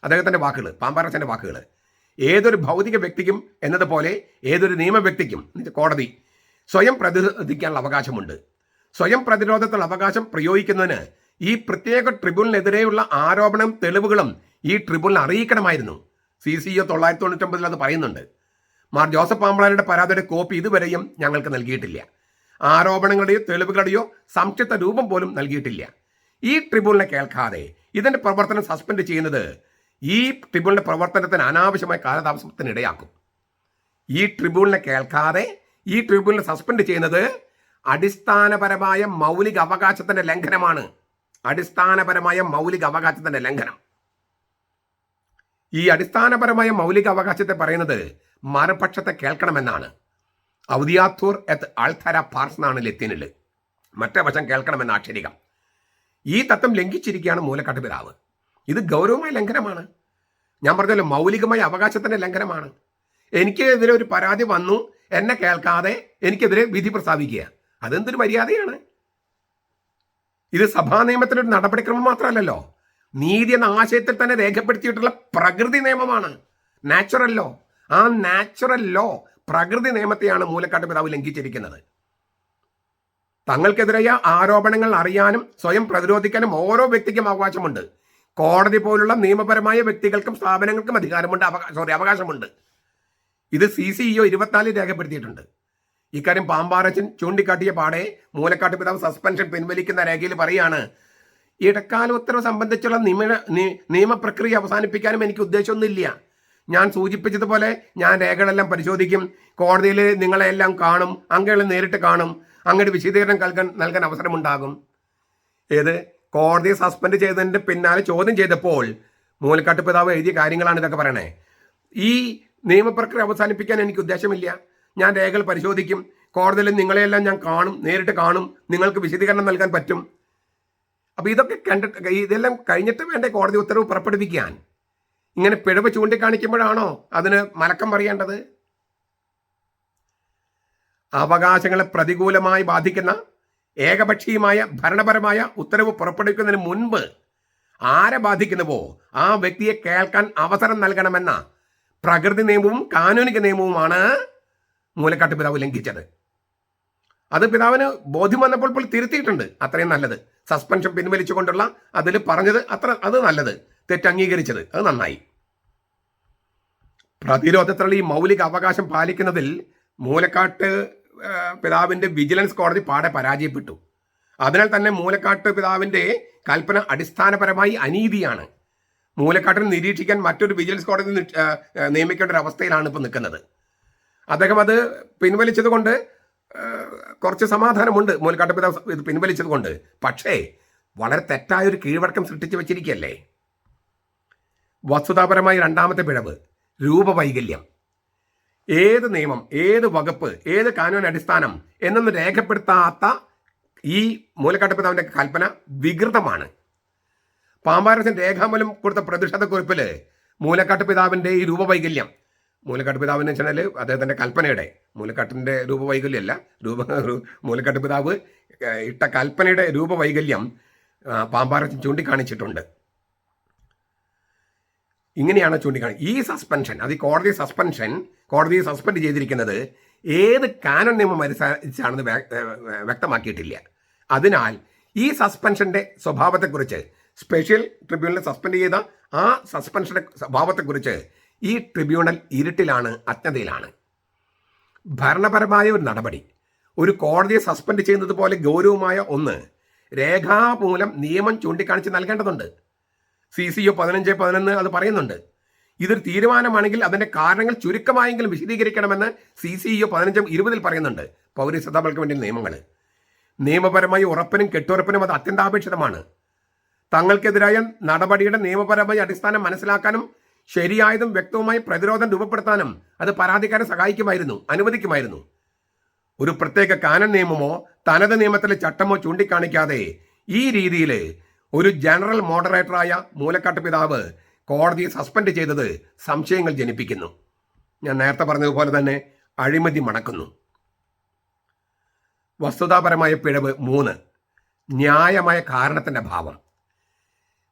അദ്ദേഹത്തിൻ്റെ വാക്കുകൾ, പാമ്പാറേച്ചൻ്റെ വാക്കുകൾ. ഏതൊരു ഭൗതിക വ്യക്തിക്കും എന്നതുപോലെ ഏതൊരു നിയമ വ്യക്തിക്കും കോടതി സ്വയം പ്രതിരോധിക്കാനുള്ള അവകാശമുണ്ട്. സ്വയം പ്രതിരോധത്തിലുള്ള അവകാശം പ്രയോഗിക്കുന്നതിന് ഈ പ്രത്യേക ട്രിബ്യൂണലിനെതിരെയുള്ള ആരോപണം തെളിവുകളും ഈ ട്രിബ്യൂണൽ അറിയിക്കണമായിരുന്നു. CCO 999 അത് പറയുന്നുണ്ട്. മാർ ജോസഫ് പാമ്പ്ലാനിയുടെ പരാതിയുടെ കോപ്പി ഇതുവരെയും ഞങ്ങൾക്ക് നൽകിയിട്ടില്ല. ആരോപണങ്ങളുടെയോ തെളിവുകളുടെയോ സംക്ഷിപ്ത രൂപം പോലും നൽകിയിട്ടില്ല. ഈ ട്രിബ്യൂണലിനെ കേൾക്കാതെ ഇതിൻ്റെ പ്രവർത്തനം സസ്പെൻഡ് ചെയ്യുന്നത് ഈ ട്രിബ്യൂണലിൻ്റെ പ്രവർത്തനത്തിന് അനാവശ്യമായ കാലതാമസത്തിന് ഇടയാക്കും. ഈ ട്രിബ്യൂണലിനെ കേൾക്കാതെ ഈ ട്രിബ്യൂണലിനെ സസ്പെൻഡ് ചെയ്യുന്നത് അടിസ്ഥാനപരമായ മൗലിക അവകാശത്തിൻ്റെ ലംഘനമാണ്. അടിസ്ഥാനപരമായ മൗലിക അവകാശത്തിൻ്റെ ലംഘനം. ഈ അടിസ്ഥാനപരമായ മൗലിക അവകാശത്തെ പറയുന്നത് മറുപക്ഷത്തെ കേൾക്കണമെന്നാണ്. ഔദിയാത്തൂർ എത്ത് ആൾത്തര പാർസ് എന്നാണ് ലത്തീനിൽ. മറ്റേ വശം കേൾക്കണമെന്ന ആക്ഷരികം. ഈ തത്വം ലംഘിച്ചിരിക്കുകയാണ് മൂലക്കാട്ട് പിതാവ്. ഇത് ഗൗരവമായ ലംഘനമാണ്. ഞാൻ പറഞ്ഞല്ലോ, മൗലികമായ അവകാശത്തിൻ്റെ ലംഘനമാണ്. എനിക്കെതിരെ ഒരു പരാതി വന്നു, എന്നെ കേൾക്കാതെ എനിക്കെതിരെ വിധി പ്രസ്താവിക്കുക, അതെന്തൊരു മര്യാദയാണ്? ഇത് സഭാ നിയമത്തിലൊരു നടപടിക്രമം മാത്രമല്ലല്ലോ, നീതി എന്ന ആശയത്തിൽ തന്നെ രേഖപ്പെടുത്തിയിട്ടുള്ള പ്രകൃതി നിയമമാണ്, നാച്ചുറൽ ലോ. ആ നാച്ചുറൽ ലോ, പ്രകൃതി നിയമത്തെയാണ് മൂലക്കാട്ട് പിതാവ് ലംഘിച്ചിരിക്കുന്നത്. തങ്ങൾക്കെതിരായ ആരോപണങ്ങൾ അറിയാനും സ്വയം പ്രതിരോധിക്കാനും ഓരോ വ്യക്തിക്കും അവകാശമുണ്ട്. കോടതി പോലുള്ള നിയമപരമായ വ്യക്തികൾക്കും സ്ഥാപനങ്ങൾക്കും അവകാശമുണ്ട്. ഇത് CCO 24 രേഖപ്പെടുത്തിയിട്ടുണ്ട്. ഇക്കാര്യം പാമ്പാറച്ചൻ ചൂണ്ടിക്കാട്ടിയ പാടെ മൂലക്കാട്ട് പിതാവ് സസ്പെൻഷൻ പിൻവലിക്കുന്ന രേഖയിൽ പറയാണ്, ഇടക്കാല ഉത്തരവ് സംബന്ധിച്ചുള്ള നിയമപ്രക്രിയ അവസാനിപ്പിക്കാനും എനിക്ക് ഉദ്ദേശമൊന്നുമില്ല. ഞാൻ സൂചിപ്പിച്ചതുപോലെ ഞാൻ രേഖകളെല്ലാം പരിശോധിക്കും, കോടതിയിൽ നിങ്ങളെല്ലാം കാണും, അങ്ങകളെ നേരിട്ട് കാണും, അങ്ങയുടെ വിശദീകരണം നൽകാൻ അവസരമുണ്ടാകും. ഏത് കോടതിയെ സസ്പെൻഡ് ചെയ്തതിൻ്റെ പിന്നാലെ ചോദ്യം ചെയ്തപ്പോൾ മൂലക്കാട്ട് പിതാവ് എഴുതിയ കാര്യങ്ങളാണ് ഇതൊക്കെ പറയണേ. ഈ നിയമപ്രക്രിയ അവസാനിപ്പിക്കാൻ എനിക്ക് ഉദ്ദേശമില്ല, ഞാൻ രേഖകൾ പരിശോധിക്കും, കോടതിയിൽ നിങ്ങളെയെല്ലാം ഞാൻ കാണും, നേരിട്ട് കാണും, നിങ്ങൾക്ക് വിശദീകരണം നൽകാൻ പറ്റും. അപ്പോൾ ഇതൊക്കെ ഇതെല്ലാം കഴിഞ്ഞിട്ട് വേണ്ടേ കോടതി ഉത്തരവ് പുറപ്പെടുവിക്കാൻ? ഇങ്ങനെ പിഴവ് ചൂണ്ടിക്കാണിക്കുമ്പോഴാണോ അതിന് മലക്കം പറയേണ്ടത്? അവകാശങ്ങളെ പ്രതികൂലമായി ബാധിക്കുന്ന ഏകപക്ഷീയമായ ഭരണപരമായ ഉത്തരവ് പുറപ്പെടുവിക്കുന്നതിന് മുൻപ് ആരെ ബാധിക്കുന്നുവോ ആ വ്യക്തിയെ കേൾക്കാൻ അവസരം നൽകണമെന്ന പ്രകൃതി നിയമവും കാനൂനിക നിയമവുമാണ് മൂലക്കാട്ട് പിതാവ് ലംഘിച്ചത്. അത് പിതാവിന് ബോധ്യം വന്നപ്പോൾ തിരുത്തിയിട്ടുണ്ട്. അത്രയും നല്ലത്. സസ്പെൻഷൻ പിൻവലിച്ചുകൊണ്ടുള്ള അതിൽ പറഞ്ഞത് അത് നല്ലത്. തെറ്റ് അംഗീകരിച്ചത് അത് നന്നായി. പ്രതിരോധത്തിലുള്ള ഈ മൗലിക അവകാശം പാലിക്കുന്നതിൽ മൂലക്കാട്ട് പിതാവിന്റെ വിജിലൻസ് കോടതി പാടെ പരാജയപ്പെട്ടു. അതിനാൽ തന്നെ മൂലക്കാട്ട് പിതാവിന്റെ കൽപ്പന അടിസ്ഥാനപരമായി അനീതിയാണ്. മൂലക്കാട്ടിനെ നിരീക്ഷിക്കാൻ മറ്റൊരു വിജിലൻസ് കോടതി നിയമിക്കേണ്ട ഒരു അവസ്ഥയിലാണ് ഇപ്പോൾ നിൽക്കുന്നത്. അദ്ദേഹം അത് പിൻവലിച്ചത് കൊണ്ട് കുറച്ച് സമാധാനമുണ്ട്. മൂലക്കാട്ട് പിതാവ് ഇത് പിൻവലിച്ചത് കൊണ്ട്. പക്ഷേ വളരെ തെറ്റായൊരു കീഴ്വഴക്കം സൃഷ്ടിച്ചു വെച്ചിരിക്കുകയല്ലേ. വസ്തുതാപരമായി രണ്ടാമത്തെ പിഴവ് രൂപവൈകല്യം. ഏത് നിയമം, ഏത് വകുപ്പ്, ഏത് കാനൂൻ അടിസ്ഥാനം എന്നൊന്നും രേഖപ്പെടുത്താത്ത ഈ മൂലക്കാട്ട് പിതാവിന്റെ കൽപ്പന വികൃതമാണ്. പാമ്പാരച്ചൻ രേഖാമൂലം കൊടുത്ത പ്രതിഷേധക്കുറിപ്പിൽ മൂലക്കാട്ട് പിതാവിന്റെ ഈ രൂപവൈകല്യം, മൂലക്കാട്ട് പിതാവിന് വെച്ചാൽ അദ്ദേഹത്തിന്റെ കൽപ്പനയുടെ, മൂലക്കാട്ടിന്റെ രൂപവൈകല്യമല്ല, മൂലക്കാട്ട് പിതാവ് ഇട്ട കൽപ്പനയുടെ രൂപവൈകല്യം പാമ്പാരച്ചൻ ചൂണ്ടിക്കാണിച്ചിട്ടുണ്ട്. ഇങ്ങനെയാണ് ഈ സസ്പെൻഷൻ, അത് കോടതി സസ്പെൻഡ് ചെയ്തിരിക്കുന്നത് ഏത് കാനൂൻ നിയമം അനുസരിച്ചാണെന്ന് വ്യക്തമാക്കിയിട്ടില്ല. അതിനാൽ ഈ സസ്പെൻഷന്റെ സ്വഭാവത്തെക്കുറിച്ച്, സ്പെഷ്യൽ ട്രിബ്യൂണൽ സസ്പെൻഡ് ചെയ്ത ആ സസ്പെൻഷന്റെ സ്വഭാവത്തെക്കുറിച്ച് ഈ ട്രിബ്യൂണൽ ഇരുട്ടിലാണ്, അജ്ഞതയിലാണ്. ഭരണപരമായ ഒരു നടപടി ഒരു കോടതിയെ സസ്പെൻഡ് ചെയ്യുന്നത് പോലെ ഗൗരവമായ ഒന്ന് രേഖാമൂലം നിയമം ചൂണ്ടിക്കാണിച്ച് നൽകേണ്ടതുണ്ട്. CCO 1511 അത് പറയുന്നുണ്ട്. ഇതൊരു തീരുമാനമാണെങ്കിൽ അതിന്റെ കാരണങ്ങൾ ചുരുക്കമായെങ്കിലും വിശദീകരിക്കണമെന്ന് CCO 1520 പറയുന്നുണ്ട്. പൗരസ്വത്താവൾക്ക് വേണ്ടി നിയമങ്ങൾ നിയമപരമായി ഉറപ്പിനും കെട്ടുറപ്പിനും അത് അത്യന്താപേക്ഷിതമാണ്. തങ്ങൾക്കെതിരായ നടപടിയുടെ നിയമപരമായ അടിസ്ഥാനം മനസ്സിലാക്കാനും ശരിയായതും വ്യക്തവുമായി പ്രതിരോധം രൂപപ്പെടുത്താനും അത് പരാതിക്കാരെ അനുവദിക്കുമായിരുന്നു. ഒരു പ്രത്യേക കാനൂൻ നിയമമോ തനത് നിയമത്തിലെ ചട്ടമോ ചൂണ്ടിക്കാണിക്കാതെ ഈ രീതിയിൽ ഒരു ജനറൽ മോഡറേറ്ററായ മൂലക്കാട്ട് പിതാവ് കോടതിയെ സസ്പെൻഡ് ചെയ്തത് സംശയങ്ങൾ ജനിപ്പിക്കുന്നു. ഞാൻ നേരത്തെ പറഞ്ഞതുപോലെ തന്നെ അഴിമതി മണക്കുന്നു. വസ്തുതാപരമായ പിഴവ് 3, ന്യായമായ കാരണത്തിന്റെ അഭാവം.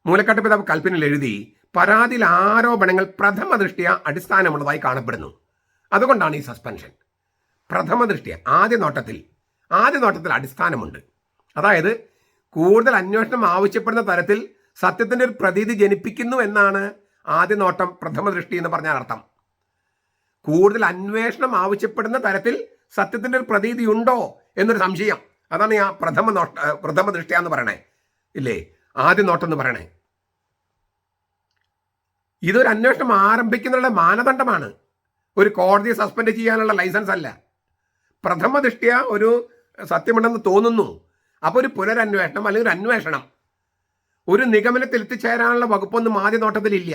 മൂലക്കാട്ട് പിതാവ് കൽപ്പനയിൽ എഴുതി പരാതിയിൽ ആരോപണങ്ങൾ പ്രഥമ ദൃഷ്ടിയ അടിസ്ഥാനമുള്ളതായി കാണപ്പെടുന്നു. അതുകൊണ്ടാണ് ഈ സസ്പെൻഷൻ. പ്രഥമ ദൃഷ്ടിയ ആദ്യ നോട്ടത്തിൽ അടിസ്ഥാനമുണ്ട്. അതായത് കൂടുതൽ അന്വേഷണം ആവശ്യപ്പെടുന്ന തരത്തിൽ സത്യത്തിന്റെ ഒരു പ്രതീതി ജനിപ്പിക്കുന്നു എന്നാണ് ആദ്യ നോട്ടം, പ്രഥമ ദൃഷ്ടി എന്ന് പറഞ്ഞാൽ അർത്ഥം. കൂടുതൽ അന്വേഷണം ആവശ്യപ്പെടുന്ന തരത്തിൽ സത്യത്തിന്റെ ഒരു പ്രതീതി ഉണ്ടോ എന്നൊരു സംശയം. അതാണ് ആ പ്രഥമ ദൃഷ്ടി എന്ന് പറയണേ, ഇല്ലേ, ആദ്യ നോട്ടം എന്ന് പറയണേ. ഇതൊരു അന്വേഷണം ആരംഭിക്കുന്നതിനുള്ള മാനദണ്ഡമാണ്, ഒരു കോടതിയെ സസ്പെൻഡ് ചെയ്യാനുള്ള ലൈസൻസ് അല്ല. പ്രഥമ ദൃഷ്ടിയ ഒരു സത്യമുണ്ടെന്ന് തോന്നുന്നു, അപ്പോൾ ഒരു പുനരന്വേഷണം അല്ലെങ്കിൽ ഒരു അന്വേഷണം, ഒരു നിഗമനത്തിൽ എത്തിച്ചേരാനുള്ള വകുപ്പൊന്നും ആദ്യ നോട്ടത്തിലില്ല.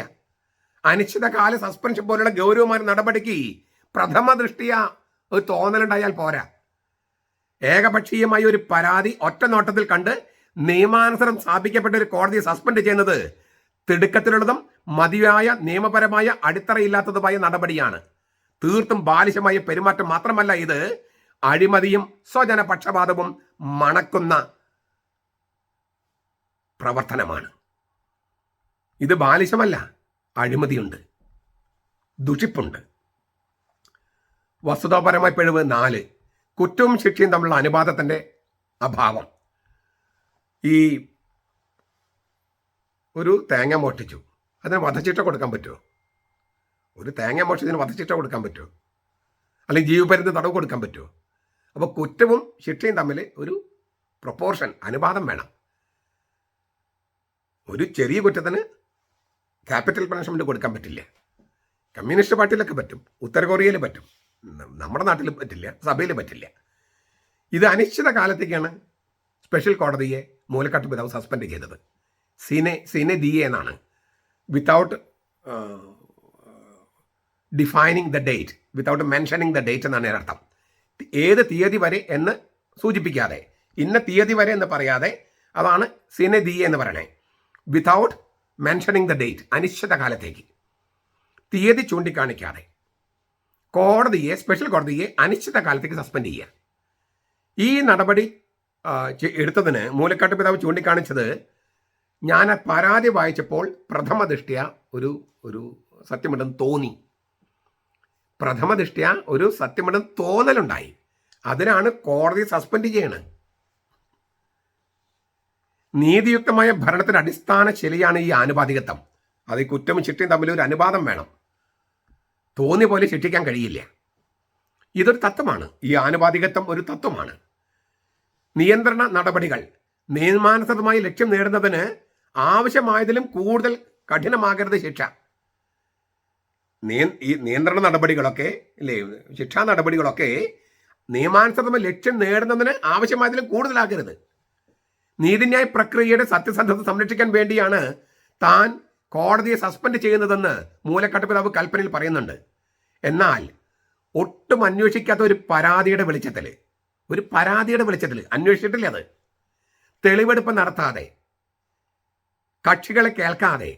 അനിശ്ചിതകാല സസ്പെൻഷൻ പോലുള്ള ഗൗരവമായ നടപടിക്ക് പ്രഥമ ദൃഷ്ടിയ ഒരു തോന്നലുണ്ടായാൽ പോരാ. ഏകപക്ഷീയമായ ഒരു പരാതി ഒറ്റ നോട്ടത്തിൽ കണ്ട് നിയമാനുസരണം സ്ഥാപിക്കപ്പെട്ട ഒരു കോടതിയെ സസ്പെൻഡ് ചെയ്യുന്നത് തിടുക്കത്തിലുള്ളതും മതിയായ നിയമപരമായ അടിത്തറയില്ലാത്തതുമായ നടപടിയാണ്. തീർത്തും ബാലിശമായ പെരുമാറ്റം മാത്രമല്ല, ഇത് അഴിമതിയും സ്വജനപക്ഷപാതവും മണക്കുന്ന പ്രവർത്തനമാണ്. ഇത് ബാലിശമല്ല, അഴിമതിയുണ്ട്, ദുഷിപ്പുണ്ട്. വസ്തുതാപരമായ പിഴവ് 4, കുറ്റവും ശിക്ഷയും തമ്മിലുള്ള അനുപാതത്തിന്റെ അഭാവം. ഈ ഒരു തേങ്ങ മോഷ്ടിച്ചു, അതിന് വധശിക്ഷ കൊടുക്കാൻ പറ്റുമോ? ഒരു തേങ്ങ മോഷ്ടിച്ചതിന് വധശിക്ഷ കൊടുക്കാൻ പറ്റുമോ? അല്ലെങ്കിൽ ജീവപര്യന്ത തടവ് കൊടുക്കാൻ പറ്റുമോ? അപ്പോൾ കുറ്റവും ശിക്ഷയും തമ്മിൽ ഒരു പ്രൊപ്പോർഷൻ, അനുപാതം വേണം. ഒരു ചെറിയ കുറ്റത്തിന് ക്യാപിറ്റൽ പണിഷ്മെന്റ് കൊടുക്കാൻ പറ്റില്ല. കമ്മ്യൂണിസ്റ്റ് പാർട്ടിയിലൊക്കെ പറ്റും, ഉത്തര കൊറിയയിൽ പറ്റും, നമ്മുടെ നാട്ടിൽ പറ്റില്ല, സഭയിൽ പറ്റില്ല. ഇത് അനിശ്ചിത കാലത്തേക്കാണ് സ്പെഷ്യൽ കോടതിയെ മൂലക്കാട്ട് പിതാവ് സസ്പെൻഡ് ചെയ്തത്. സീനെ ദിയെ എന്നാണ്, without defining the date, without mentioning the date എന്നാണ് അർത്ഥം. ഏത് തീയതി വരെ എന്ന് സൂചിപ്പിക്കാതെ, ഇന്ന തീയതി വരെ എന്ന് പറയാതെ, അതാണ് സീനെ ദിയെ എന്ന് പറയണേ. വിത്തൗട്ട് മെൻഷനിങ് ദ ഡേറ്റ്, അനിശ്ചിത കാലത്തേക്ക്. തീയതി ചൂണ്ടിക്കാണിക്കാതെ സ്പെഷ്യൽ കോടതിയെ അനിശ്ചിതകാലത്തേക്ക് സസ്പെൻഡ് ചെയ്യുക. ഈ നടപടി എടുത്തതിന് മൂലക്കാട്ട് പിതാവ് ചൂണ്ടിക്കാണിച്ചത്, ഞാൻ പരാതി വായിച്ചപ്പോൾ പ്രഥമ ദൃഷ്ട്യാ ഒരു സത്യമുണ്ടെന്ന് തോന്നി, ഒരു സത്യമുണ്ടെന്ന് തോന്നലുണ്ടായി. അതിനാണ് കോടതി സസ്പെൻഡ് ചെയ്യണത്. നീതിയുക്തമായ ഭരണത്തിന്റെ അടിസ്ഥാന ശരിയാണ് ഈ ആനുപാതികത്വം. അത് ഈ കുറ്റവും ശിക്ഷയും തമ്മിൽ ഒരു അനുപാതം വേണം. തോന്നിയ പോലെ ശിക്ഷിക്കാൻ കഴിയില്ല. ഇതൊരു തത്വമാണ്. ഈ ആനുപാതികത്വം ഒരു തത്വമാണ്. നിയന്ത്രണ നടപടികൾ നിയമാനുസൃതമായി ലക്ഷ്യം നേടുന്നതിന് ആവശ്യമായതിലും കൂടുതൽ കഠിനമാകരുത് ശിക്ഷ. ഈ നിയന്ത്രണ നടപടികളൊക്കെ അല്ലേ, ശിക്ഷാ നടപടികളൊക്കെ നിയമാനുസൃതമായി ലക്ഷ്യം നേടുന്നതിന് ആവശ്യമായതിലും കൂടുതലാകരുത്. നീതിന്യായ പ്രക്രിയയുടെ സത്യസന്ധത സംരക്ഷിക്കാൻ വേണ്ടിയാണ് താൻ കോടതിയെ സസ്പെൻഡ് ചെയ്യുന്നതെന്ന് മൂലക്കാട്ട് പിതാവ് കൽപ്പനയിൽ പറയുന്നുണ്ട്. എന്നാൽ ഒട്ടും അന്വേഷിക്കാത്ത ഒരു പരാതിയുടെ വെളിച്ചത്തിൽ അന്വേഷിച്ചിട്ടില്ല, അത് തെളിവെടുപ്പ് നടത്താതെ കക്ഷികളെ കേൾക്കാതെ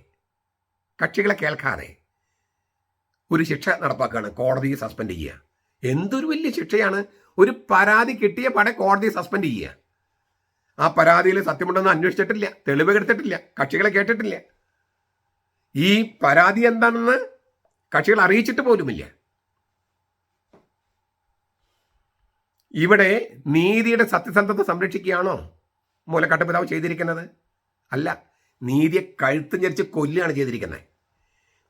ഒരു ശിക്ഷ നടപ്പാക്കുകയാണ്, കോടതിയെ സസ്പെൻഡ് ചെയ്യുക. എന്തൊരു വലിയ ശിക്ഷയാണ്! ഒരു പരാതി കിട്ടിയ പടെ കോടതിയെ സസ്പെൻഡ് ചെയ്യുക. ആ പരാതിയിൽ സത്യമുണ്ടെന്ന് അന്വേഷിച്ചിട്ടില്ല, തെളിവ് എടുത്തിട്ടില്ല, കക്ഷികളെ കേട്ടിട്ടില്ല, ഈ പരാതി എന്താണെന്ന് കക്ഷികൾ അറിയിച്ചിട്ട് പോലുമില്ല. ഇവിടെ നീതിയുടെ സത്യസന്ധത സംരക്ഷിക്കുകയാണോ മൂലക്കാട്ട് പിതാവ് ചെയ്തിരിക്കുന്നത്? അല്ല, നീതിയെ കഴുത്ത് ഞെരിച്ച് കൊല്ലുകയാണ് ചെയ്തിരിക്കുന്നത്.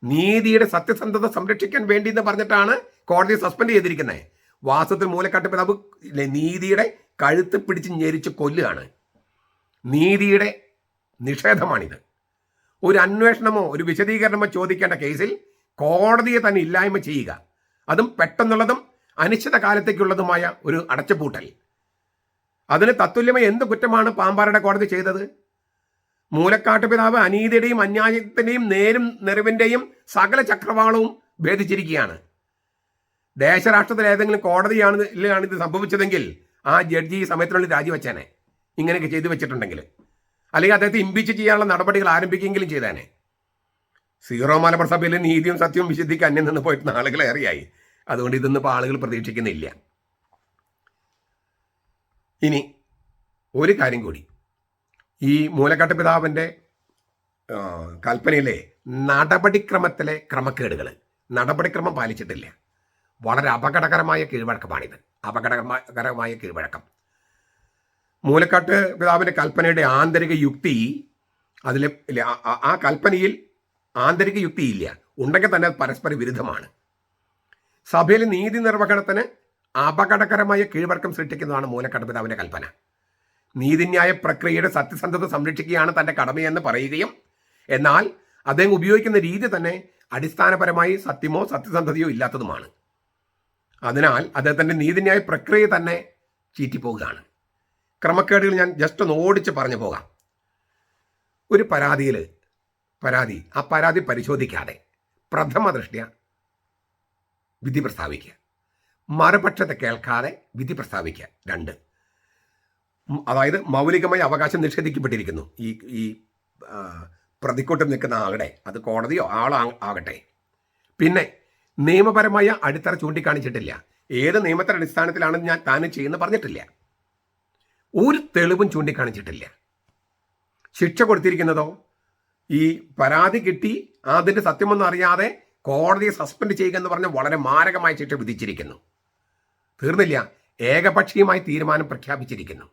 നീതിയുടെ സത്യസന്ധത സംരക്ഷിക്കാൻ വേണ്ടി എന്ന് പറഞ്ഞിട്ടാണ് കോടതി സസ്പെൻഡ് ചെയ്തിരിക്കുന്നത്. വാസ്തവത്തിൽ മൂലക്കാട്ട് പിതാവ് നീതിയുടെ കഴുത്ത് പിടിച്ച് ഞെരിച്ച് കൊല്ലുകയാണ്. നീതിയുടെ നിഷേധമാണിത്. ഒരു അന്വേഷണമോ ഒരു വിശദീകരണമോ ചോദിക്കേണ്ട കേസിൽ കോടതിയെ തന്നെ ഇല്ലായ്മ ചെയ്യുക, അതും പെട്ടെന്നുള്ളതും അനിശ്ചിത കാലത്തേക്കുള്ളതുമായ ഒരു അടച്ചുപൂട്ടൽ. അതിന് തത്തുല്യമായ എന്ത് കുറ്റമാണ് പാമ്പാറയുടെ കോടതി ചെയ്തത്? മൂലക്കാട്ട് പിതാവ് അനീതിയുടെയും അന്യായത്തിന്റെയും നേരും നെറിവിന്റെയും സകല ചക്രവാളവും ഭേദിച്ചിരിക്കുകയാണ്. ദേശരാഷ്ട്രത്തിൽ ഏതെങ്കിലും കോടതിയാണ് ഇത് സംഭവിച്ചതെങ്കിൽ ആ ജഡ്ജി ഈ സമയത്തിനുള്ളിൽ രാജിവെച്ചേനെ, ഇങ്ങനെയൊക്കെ ചെയ്തു വെച്ചിട്ടുണ്ടെങ്കിൽ. അല്ലെങ്കിൽ അദ്ദേഹത്തെ ഇംപീച്ച് ചെയ്യാനുള്ള നടപടികൾ ആരംഭിക്കെങ്കിലും ചെയ്തേനെ. സീറോ മലബാർ സഭയിൽ നീതിയും സത്യവും വിശുദ്ധിക്ക് അന്യം നിന്ന് പോയിട്ട് നാളുകളേറെയായി. അതുകൊണ്ട് ഇതൊന്നും ഇപ്പോൾ ആളുകൾ പ്രതീക്ഷിക്കുന്നില്ല. ഇനി ഒരു കാര്യം കൂടി, ഈ മൂലക്കാട്ട് പിതാവിൻ്റെ കൽപ്പനയിലെ നടപടിക്രമത്തിലെ നടപടിക്രമം പാലിച്ചിട്ടില്ല. വളരെ അപകടകരമായ കീഴ്വഴക്കം. മൂലക്കാട്ട് പിതാവിൻ്റെ കൽപ്പനയുടെ ആന്തരിക യുക്തി, ആ കൽപ്പനയിൽ ആന്തരിക യുക്തിയില്ല, ഉണ്ടെങ്കിൽ തന്നെ പരസ്പര വിരുദ്ധമാണ്. സഭയിൽ നീതി നിർവഹണത്തിന് അപകടകരമായ കീഴ്വഴക്കം സൃഷ്ടിക്കുന്നതാണ് മൂലക്കാട്ട് പിതാവിൻ്റെ കൽപ്പന. നീതിന്യായ പ്രക്രിയയുടെ സത്യസന്ധത സംരക്ഷിക്കുകയാണ് തൻ്റെ കടമയെന്ന് പറയുകയും, എന്നാൽ അദ്ദേഹം ഉപയോഗിക്കുന്ന രീതി തന്നെ അടിസ്ഥാനപരമായി സത്യമോ സത്യസന്ധതയോ ഇല്ലാത്തതുമാണ്. അതിനാൽ അദ്ദേഹത്തിൻ്റെ നീതിന്യായ പ്രക്രിയ തന്നെ ചീറ്റിപ്പോവുകയാണ്. ക്രമക്കേടുകൾ ഞാൻ ജസ്റ്റ് ഒന്ന് ഓടിച്ച് പറഞ്ഞു പോകാം. ഒരു പരാതി പരിശോധിക്കാതെ പ്രഥമ ദൃഷ്ട്യാ വിധി പ്രസ്താവിക്കുക, മറുപക്ഷത്തെ കേൾക്കാതെ വിധി പ്രസ്താവിക്കുക. 2, അതായത് മൗലികമായ അവകാശം നിഷേധിക്കപ്പെട്ടിരിക്കുന്നു ഈ പ്രതിക്കൂട്ടം നിൽക്കുന്ന ആളുടെ, അത് കോടതിയോ ആകട്ടെ. പിന്നെ നിയമപരമായ അടിത്തറ ചൂണ്ടിക്കാണിച്ചിട്ടില്ല. ഏത് നിയമത്തിന്റെ അടിസ്ഥാനത്തിലാണെന്ന് താൻ ചെയ്യുന്ന പറഞ്ഞിട്ടില്ല. ഒരു തെളിവും ചൂണ്ടിക്കാണിച്ചിട്ടില്ല. ശിക്ഷ കൊടുത്തിരിക്കുന്നതോ ഈ പരാതി കിട്ടി അതിൻ്റെ സത്യമൊന്നും അറിയാതെ കോടതിയെ സസ്പെൻഡ് ചെയ്യുക എന്ന് പറഞ്ഞ വളരെ മാരകമായ ശിക്ഷ വിധിച്ചിരിക്കുന്നു. തീർന്നില്ല, ഏകപക്ഷീയമായി തീരുമാനം പ്രഖ്യാപിച്ചിരിക്കുന്നു.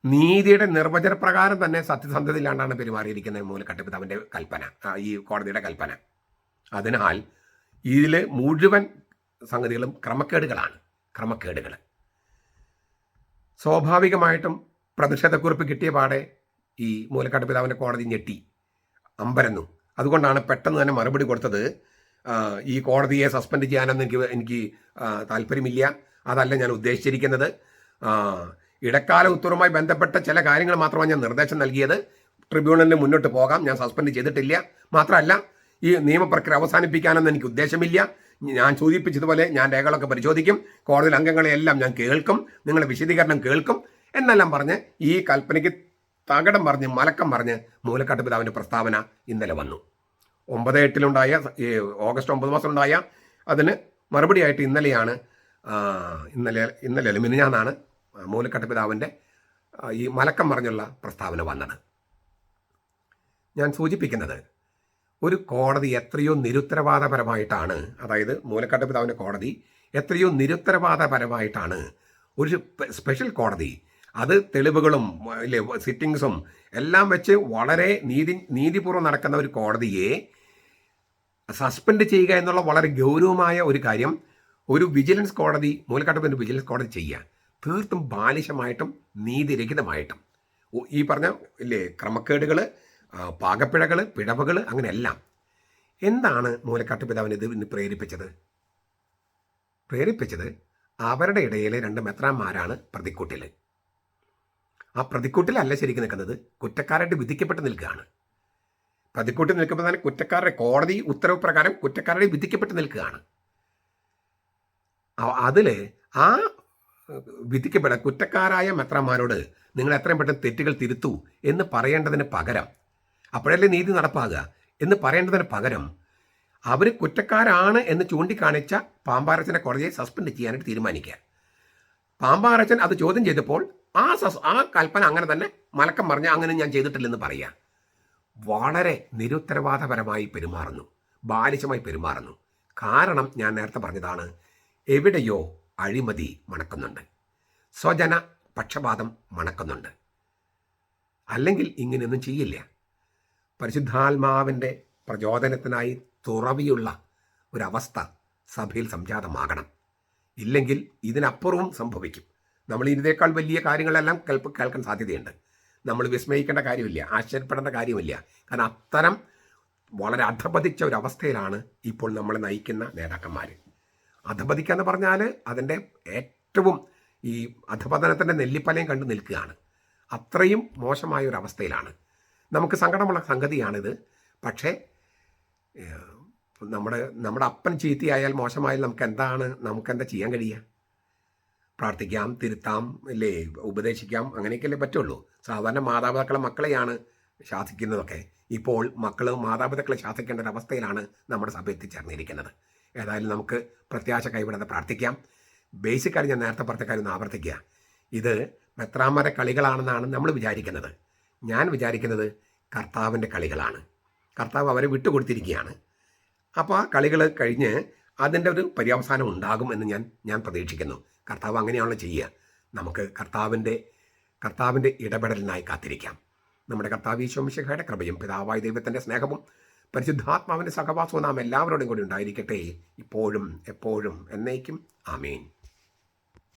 നീതിയുടെ നിർവചന പ്രകാരം തന്നെ സത്യസന്ധതയില്ലാണ്ടാണ് പെരുമാറിയിരിക്കുന്നത് മൂലക്കാട്ട് പിതാവിൻ്റെ കൽപ്പന, ഈ കോടതിയുടെ കൽപ്പന. അതിനാൽ ഇതിൽ മുഴുവൻ സംഗതികളും ക്രമക്കേടുകൾ. സ്വാഭാവികമായിട്ടും പ്രതിഷേധക്കുറിപ്പ് കിട്ടിയ പാടെ ഈ മൂലക്കാട്ട് പിതാവിൻ്റെ കോടതി ഞെട്ടി അമ്പരന്നു. അതുകൊണ്ടാണ് പെട്ടെന്ന് തന്നെ മറുപടി കൊടുത്തത്, ഈ കോടതിയെ സസ്പെൻഡ് ചെയ്യാനൊന്നും എനിക്ക് താല്പര്യമില്ല, അതല്ല ഞാൻ ഉദ്ദേശിച്ചിരിക്കുന്നത്. ഇടക്കാല ഉത്തരവുമായി ബന്ധപ്പെട്ട ചില കാര്യങ്ങൾ മാത്രമാണ് ഞാൻ നിർദ്ദേശം നൽകിയത്. ട്രിബ്യൂണലിന് മുന്നോട്ട് പോകാം, ഞാൻ സസ്പെൻഡ് ചെയ്തിട്ടില്ല. മാത്രമല്ല ഈ നിയമപ്രക്രിയ അവസാനിപ്പിക്കാനൊന്നും എനിക്ക് ഉദ്ദേശമില്ല. ഞാൻ സൂചിപ്പിച്ചതുപോലെ ഞാൻ രേഖകളൊക്കെ പരിശോധിക്കും, കോടതിയിൽ അംഗങ്ങളെയെല്ലാം ഞാൻ കേൾക്കും, നിങ്ങളുടെ വിശദീകരണം കേൾക്കും എന്നെല്ലാം പറഞ്ഞ് ഈ കൽപ്പനയ്ക്ക് മലക്കം പറഞ്ഞ് മൂലക്കാട്ട് പിതാവിൻ്റെ പ്രസ്താവന ഇന്നലെ വന്നു. 9/8 ഓഗസ്റ്റ് 9 മാസമുണ്ടായ അതിന് മറുപടിയായിട്ട് ഇന്നലെയാണ് ഇന്നലെ മിനിഞ്ഞാന്നാണ് മൂലക്കട്ട പിതാവിൻ്റെ ഈ മലക്കം പറഞ്ഞുള്ള പ്രസ്താവന വന്നത്. ഞാൻ സൂചിപ്പിക്കുന്നത്, ഒരു കോടതി എത്രയോ നിരുത്തരവാദപരമായിട്ടാണ്, അതായത് മൂലക്കട്ട പിതാവിൻ്റെ കോടതി എത്രയോ നിരുത്തരവാദപരമായിട്ടാണ് ഒരു സ്പെഷ്യൽ കോടതി, അത് തെളിവുകളും സിറ്റിങ്സും എല്ലാം വെച്ച് വളരെ നീതിപൂർവ്വം നടക്കുന്ന ഒരു കോടതിയെ സസ്പെൻഡ് ചെയ്യുക എന്നുള്ള വളരെ ഗൗരവമായ ഒരു കാര്യം ഒരു വിജിലൻസ് കോടതി, മൂലക്കട്ടപ്പിൻ്റെ വിജിലൻസ് കോടതി ചെയ്യുക തീർത്തും ബാലിശമായിട്ടും നീതിരഹിതമായിട്ടും. ഈ പറഞ്ഞ ക്രമക്കേടുകൾ, പാകപ്പിഴകൾ, പിഴവുകൾ, അങ്ങനെയെല്ലാം. എന്താണ് മൂലക്കാട്ട് പിതാവിനെ ഇതിന് പ്രേരിപ്പിച്ചത്? അവരുടെ ഇടയിലെ 2 മെത്രാന്മാരാണ് പ്രതിക്കൂട്ടിൽ. ആ പ്രതിക്കൂട്ടിലല്ല ശരിക്കും നിൽക്കുന്നത്, കുറ്റക്കാരായിട്ട് വിധിക്കപ്പെട്ട് നിൽക്കുകയാണ്. പ്രതിക്കൂട്ടിൽ നിൽക്കുമ്പോൾ തന്നെ കുറ്റക്കാരുടെ കോടതി ഉത്തരവ് പ്രകാരം കുറ്റക്കാരുടെ വിധിക്കപ്പെട്ട് നിൽക്കുകയാണ്. അതിൽ ആ വിധിക്കപ്പെട്ട കുറ്റക്കാരായ മെത്രാന്മാരോട് നിങ്ങൾ എത്രയും പെട്ടെന്ന് തെറ്റുകൾ തിരുത്തൂ എന്ന് പറയേണ്ടതിന് പകരം, അപ്പോഴല്ലേ നീതി നടപ്പാകുക എന്ന് പറയേണ്ടതിന് പകരം, അവർ കുറ്റക്കാരാണ് എന്ന് ചൂണ്ടിക്കാണിച്ച പാമ്പാറച്ചൻ്റെ കോടതിയെ സസ്പെൻഡ് ചെയ്യാനായിട്ട് തീരുമാനിക്കുക. പാമ്പാറച്ചൻ അത് ചോദ്യം ചെയ്തപ്പോൾ ആ കൽപ്പന അങ്ങനെ തന്നെ മലക്കം പറഞ്ഞ് അങ്ങനെ ഞാൻ ചെയ്തിട്ടില്ലെന്ന് പറയുക. വളരെ നിരുത്തരവാദപരമായി പെരുമാറുന്നു, ബാലിശമായി പെരുമാറുന്നു. കാരണം ഞാൻ നേരത്തെ പറഞ്ഞതാണ്, എവിടെയോ അഴിമതി മണക്കുന്നുണ്ട്, സ്വജന പക്ഷപാതം മണക്കുന്നുണ്ട്. അല്ലെങ്കിൽ ഇങ്ങനെയൊന്നും ചെയ്യില്ല. പരിശുദ്ധാത്മാവിൻ്റെ പ്രചോദനത്തിനായി തുറവിയുള്ള ഒരവസ്ഥ സഭയിൽ സംജാതമാകണം. ഇല്ലെങ്കിൽ ഇതിനപ്പുറവും സംഭവിക്കും. നമ്മൾ ഇതിനേക്കാൾ വലിയ കാര്യങ്ങളെല്ലാം കേൾക്കാൻ സാധ്യതയുണ്ട്. നമ്മൾ വിസ്മയിക്കേണ്ട കാര്യമില്ല, ആശ്ചര്യപ്പെടേണ്ട കാര്യമില്ല. കാരണം അത്തരം വളരെ അധപതിച്ച ഒരവസ്ഥയിലാണ് ഇപ്പോൾ നമ്മളെ നയിക്കുന്ന നേതാക്കന്മാർ. അധപതിക്കുക എന്ന് പറഞ്ഞാൽ അതിൻ്റെ ഏറ്റവും ഈ അധപതനത്തിൻ്റെ നെല്ലിപ്പലയും കണ്ടു നിൽക്കുകയാണ്. അത്രയും മോശമായ ഒരു അവസ്ഥയിലാണ്. നമുക്ക് സങ്കടമുള്ള സംഗതിയാണിത്. പക്ഷേ നമ്മുടെ അപ്പൻ ചീത്തയായാൽ, മോശമായാൽ നമുക്കെന്താ ചെയ്യാൻ കഴിയുക? പ്രാർത്ഥിക്കാം, തിരുത്താം, ഉപദേശിക്കാം, അങ്ങനെയൊക്കെയല്ലേ പറ്റുള്ളൂ. സാധാരണ മാതാപിതാക്കളെ മക്കളെയാണ് ശാസിക്കുന്നതൊക്കെ. ഇപ്പോൾ മാതാപിതാക്കളെ ശാസിക്കേണ്ട ഒരു അവസ്ഥയിലാണ് നമ്മുടെ സഭ എത്തിച്ചേർന്നിരിക്കുന്നത്. ഏതായാലും നമുക്ക് പ്രത്യാശ കൈവിടാതെ പ്രാർത്ഥിക്കാം. ബേസിക്കായി ഞാൻ നേരത്തെ പറഞ്ഞ കാര്യം ഒന്ന് ആവർത്തിക്കുക. ഇത് മെത്രാന്മാരെ കളികളാണെന്നാണ് നമ്മൾ വിചാരിക്കുന്നത്. ഞാൻ വിചാരിക്കുന്നത് കർത്താവിൻ്റെ കളികളാണ്. കർത്താവ് അവരെ വിട്ടുകൊടുത്തിരിക്കുകയാണ്. അപ്പോൾ ആ കളികൾ കഴിഞ്ഞ് അതിൻ്റെ ഒരു പര്യവസാനം ഉണ്ടാകും എന്ന് ഞാൻ പ്രതീക്ഷിക്കുന്നു. കർത്താവ് അങ്ങനെയാണല്ലോ ചെയ്യുക. നമുക്ക് കർത്താവിൻ്റെ ഇടപെടലിനായി കാത്തിരിക്കാം. നമ്മുടെ കർത്താവ് ഈശോ മിശിഹായുടെ കൃപയും പിതാവായ ദൈവത്തിൻ്റെ സ്നേഹവും പരിശുദ്ധാത്മാവിൻ്റെ സഹവാസവും നാം എല്ലാവരോടും കൂടി ഉണ്ടായിരിക്കട്ടെ, ഇപ്പോഴും എപ്പോഴും എന്നേക്കും. ആമേൻ.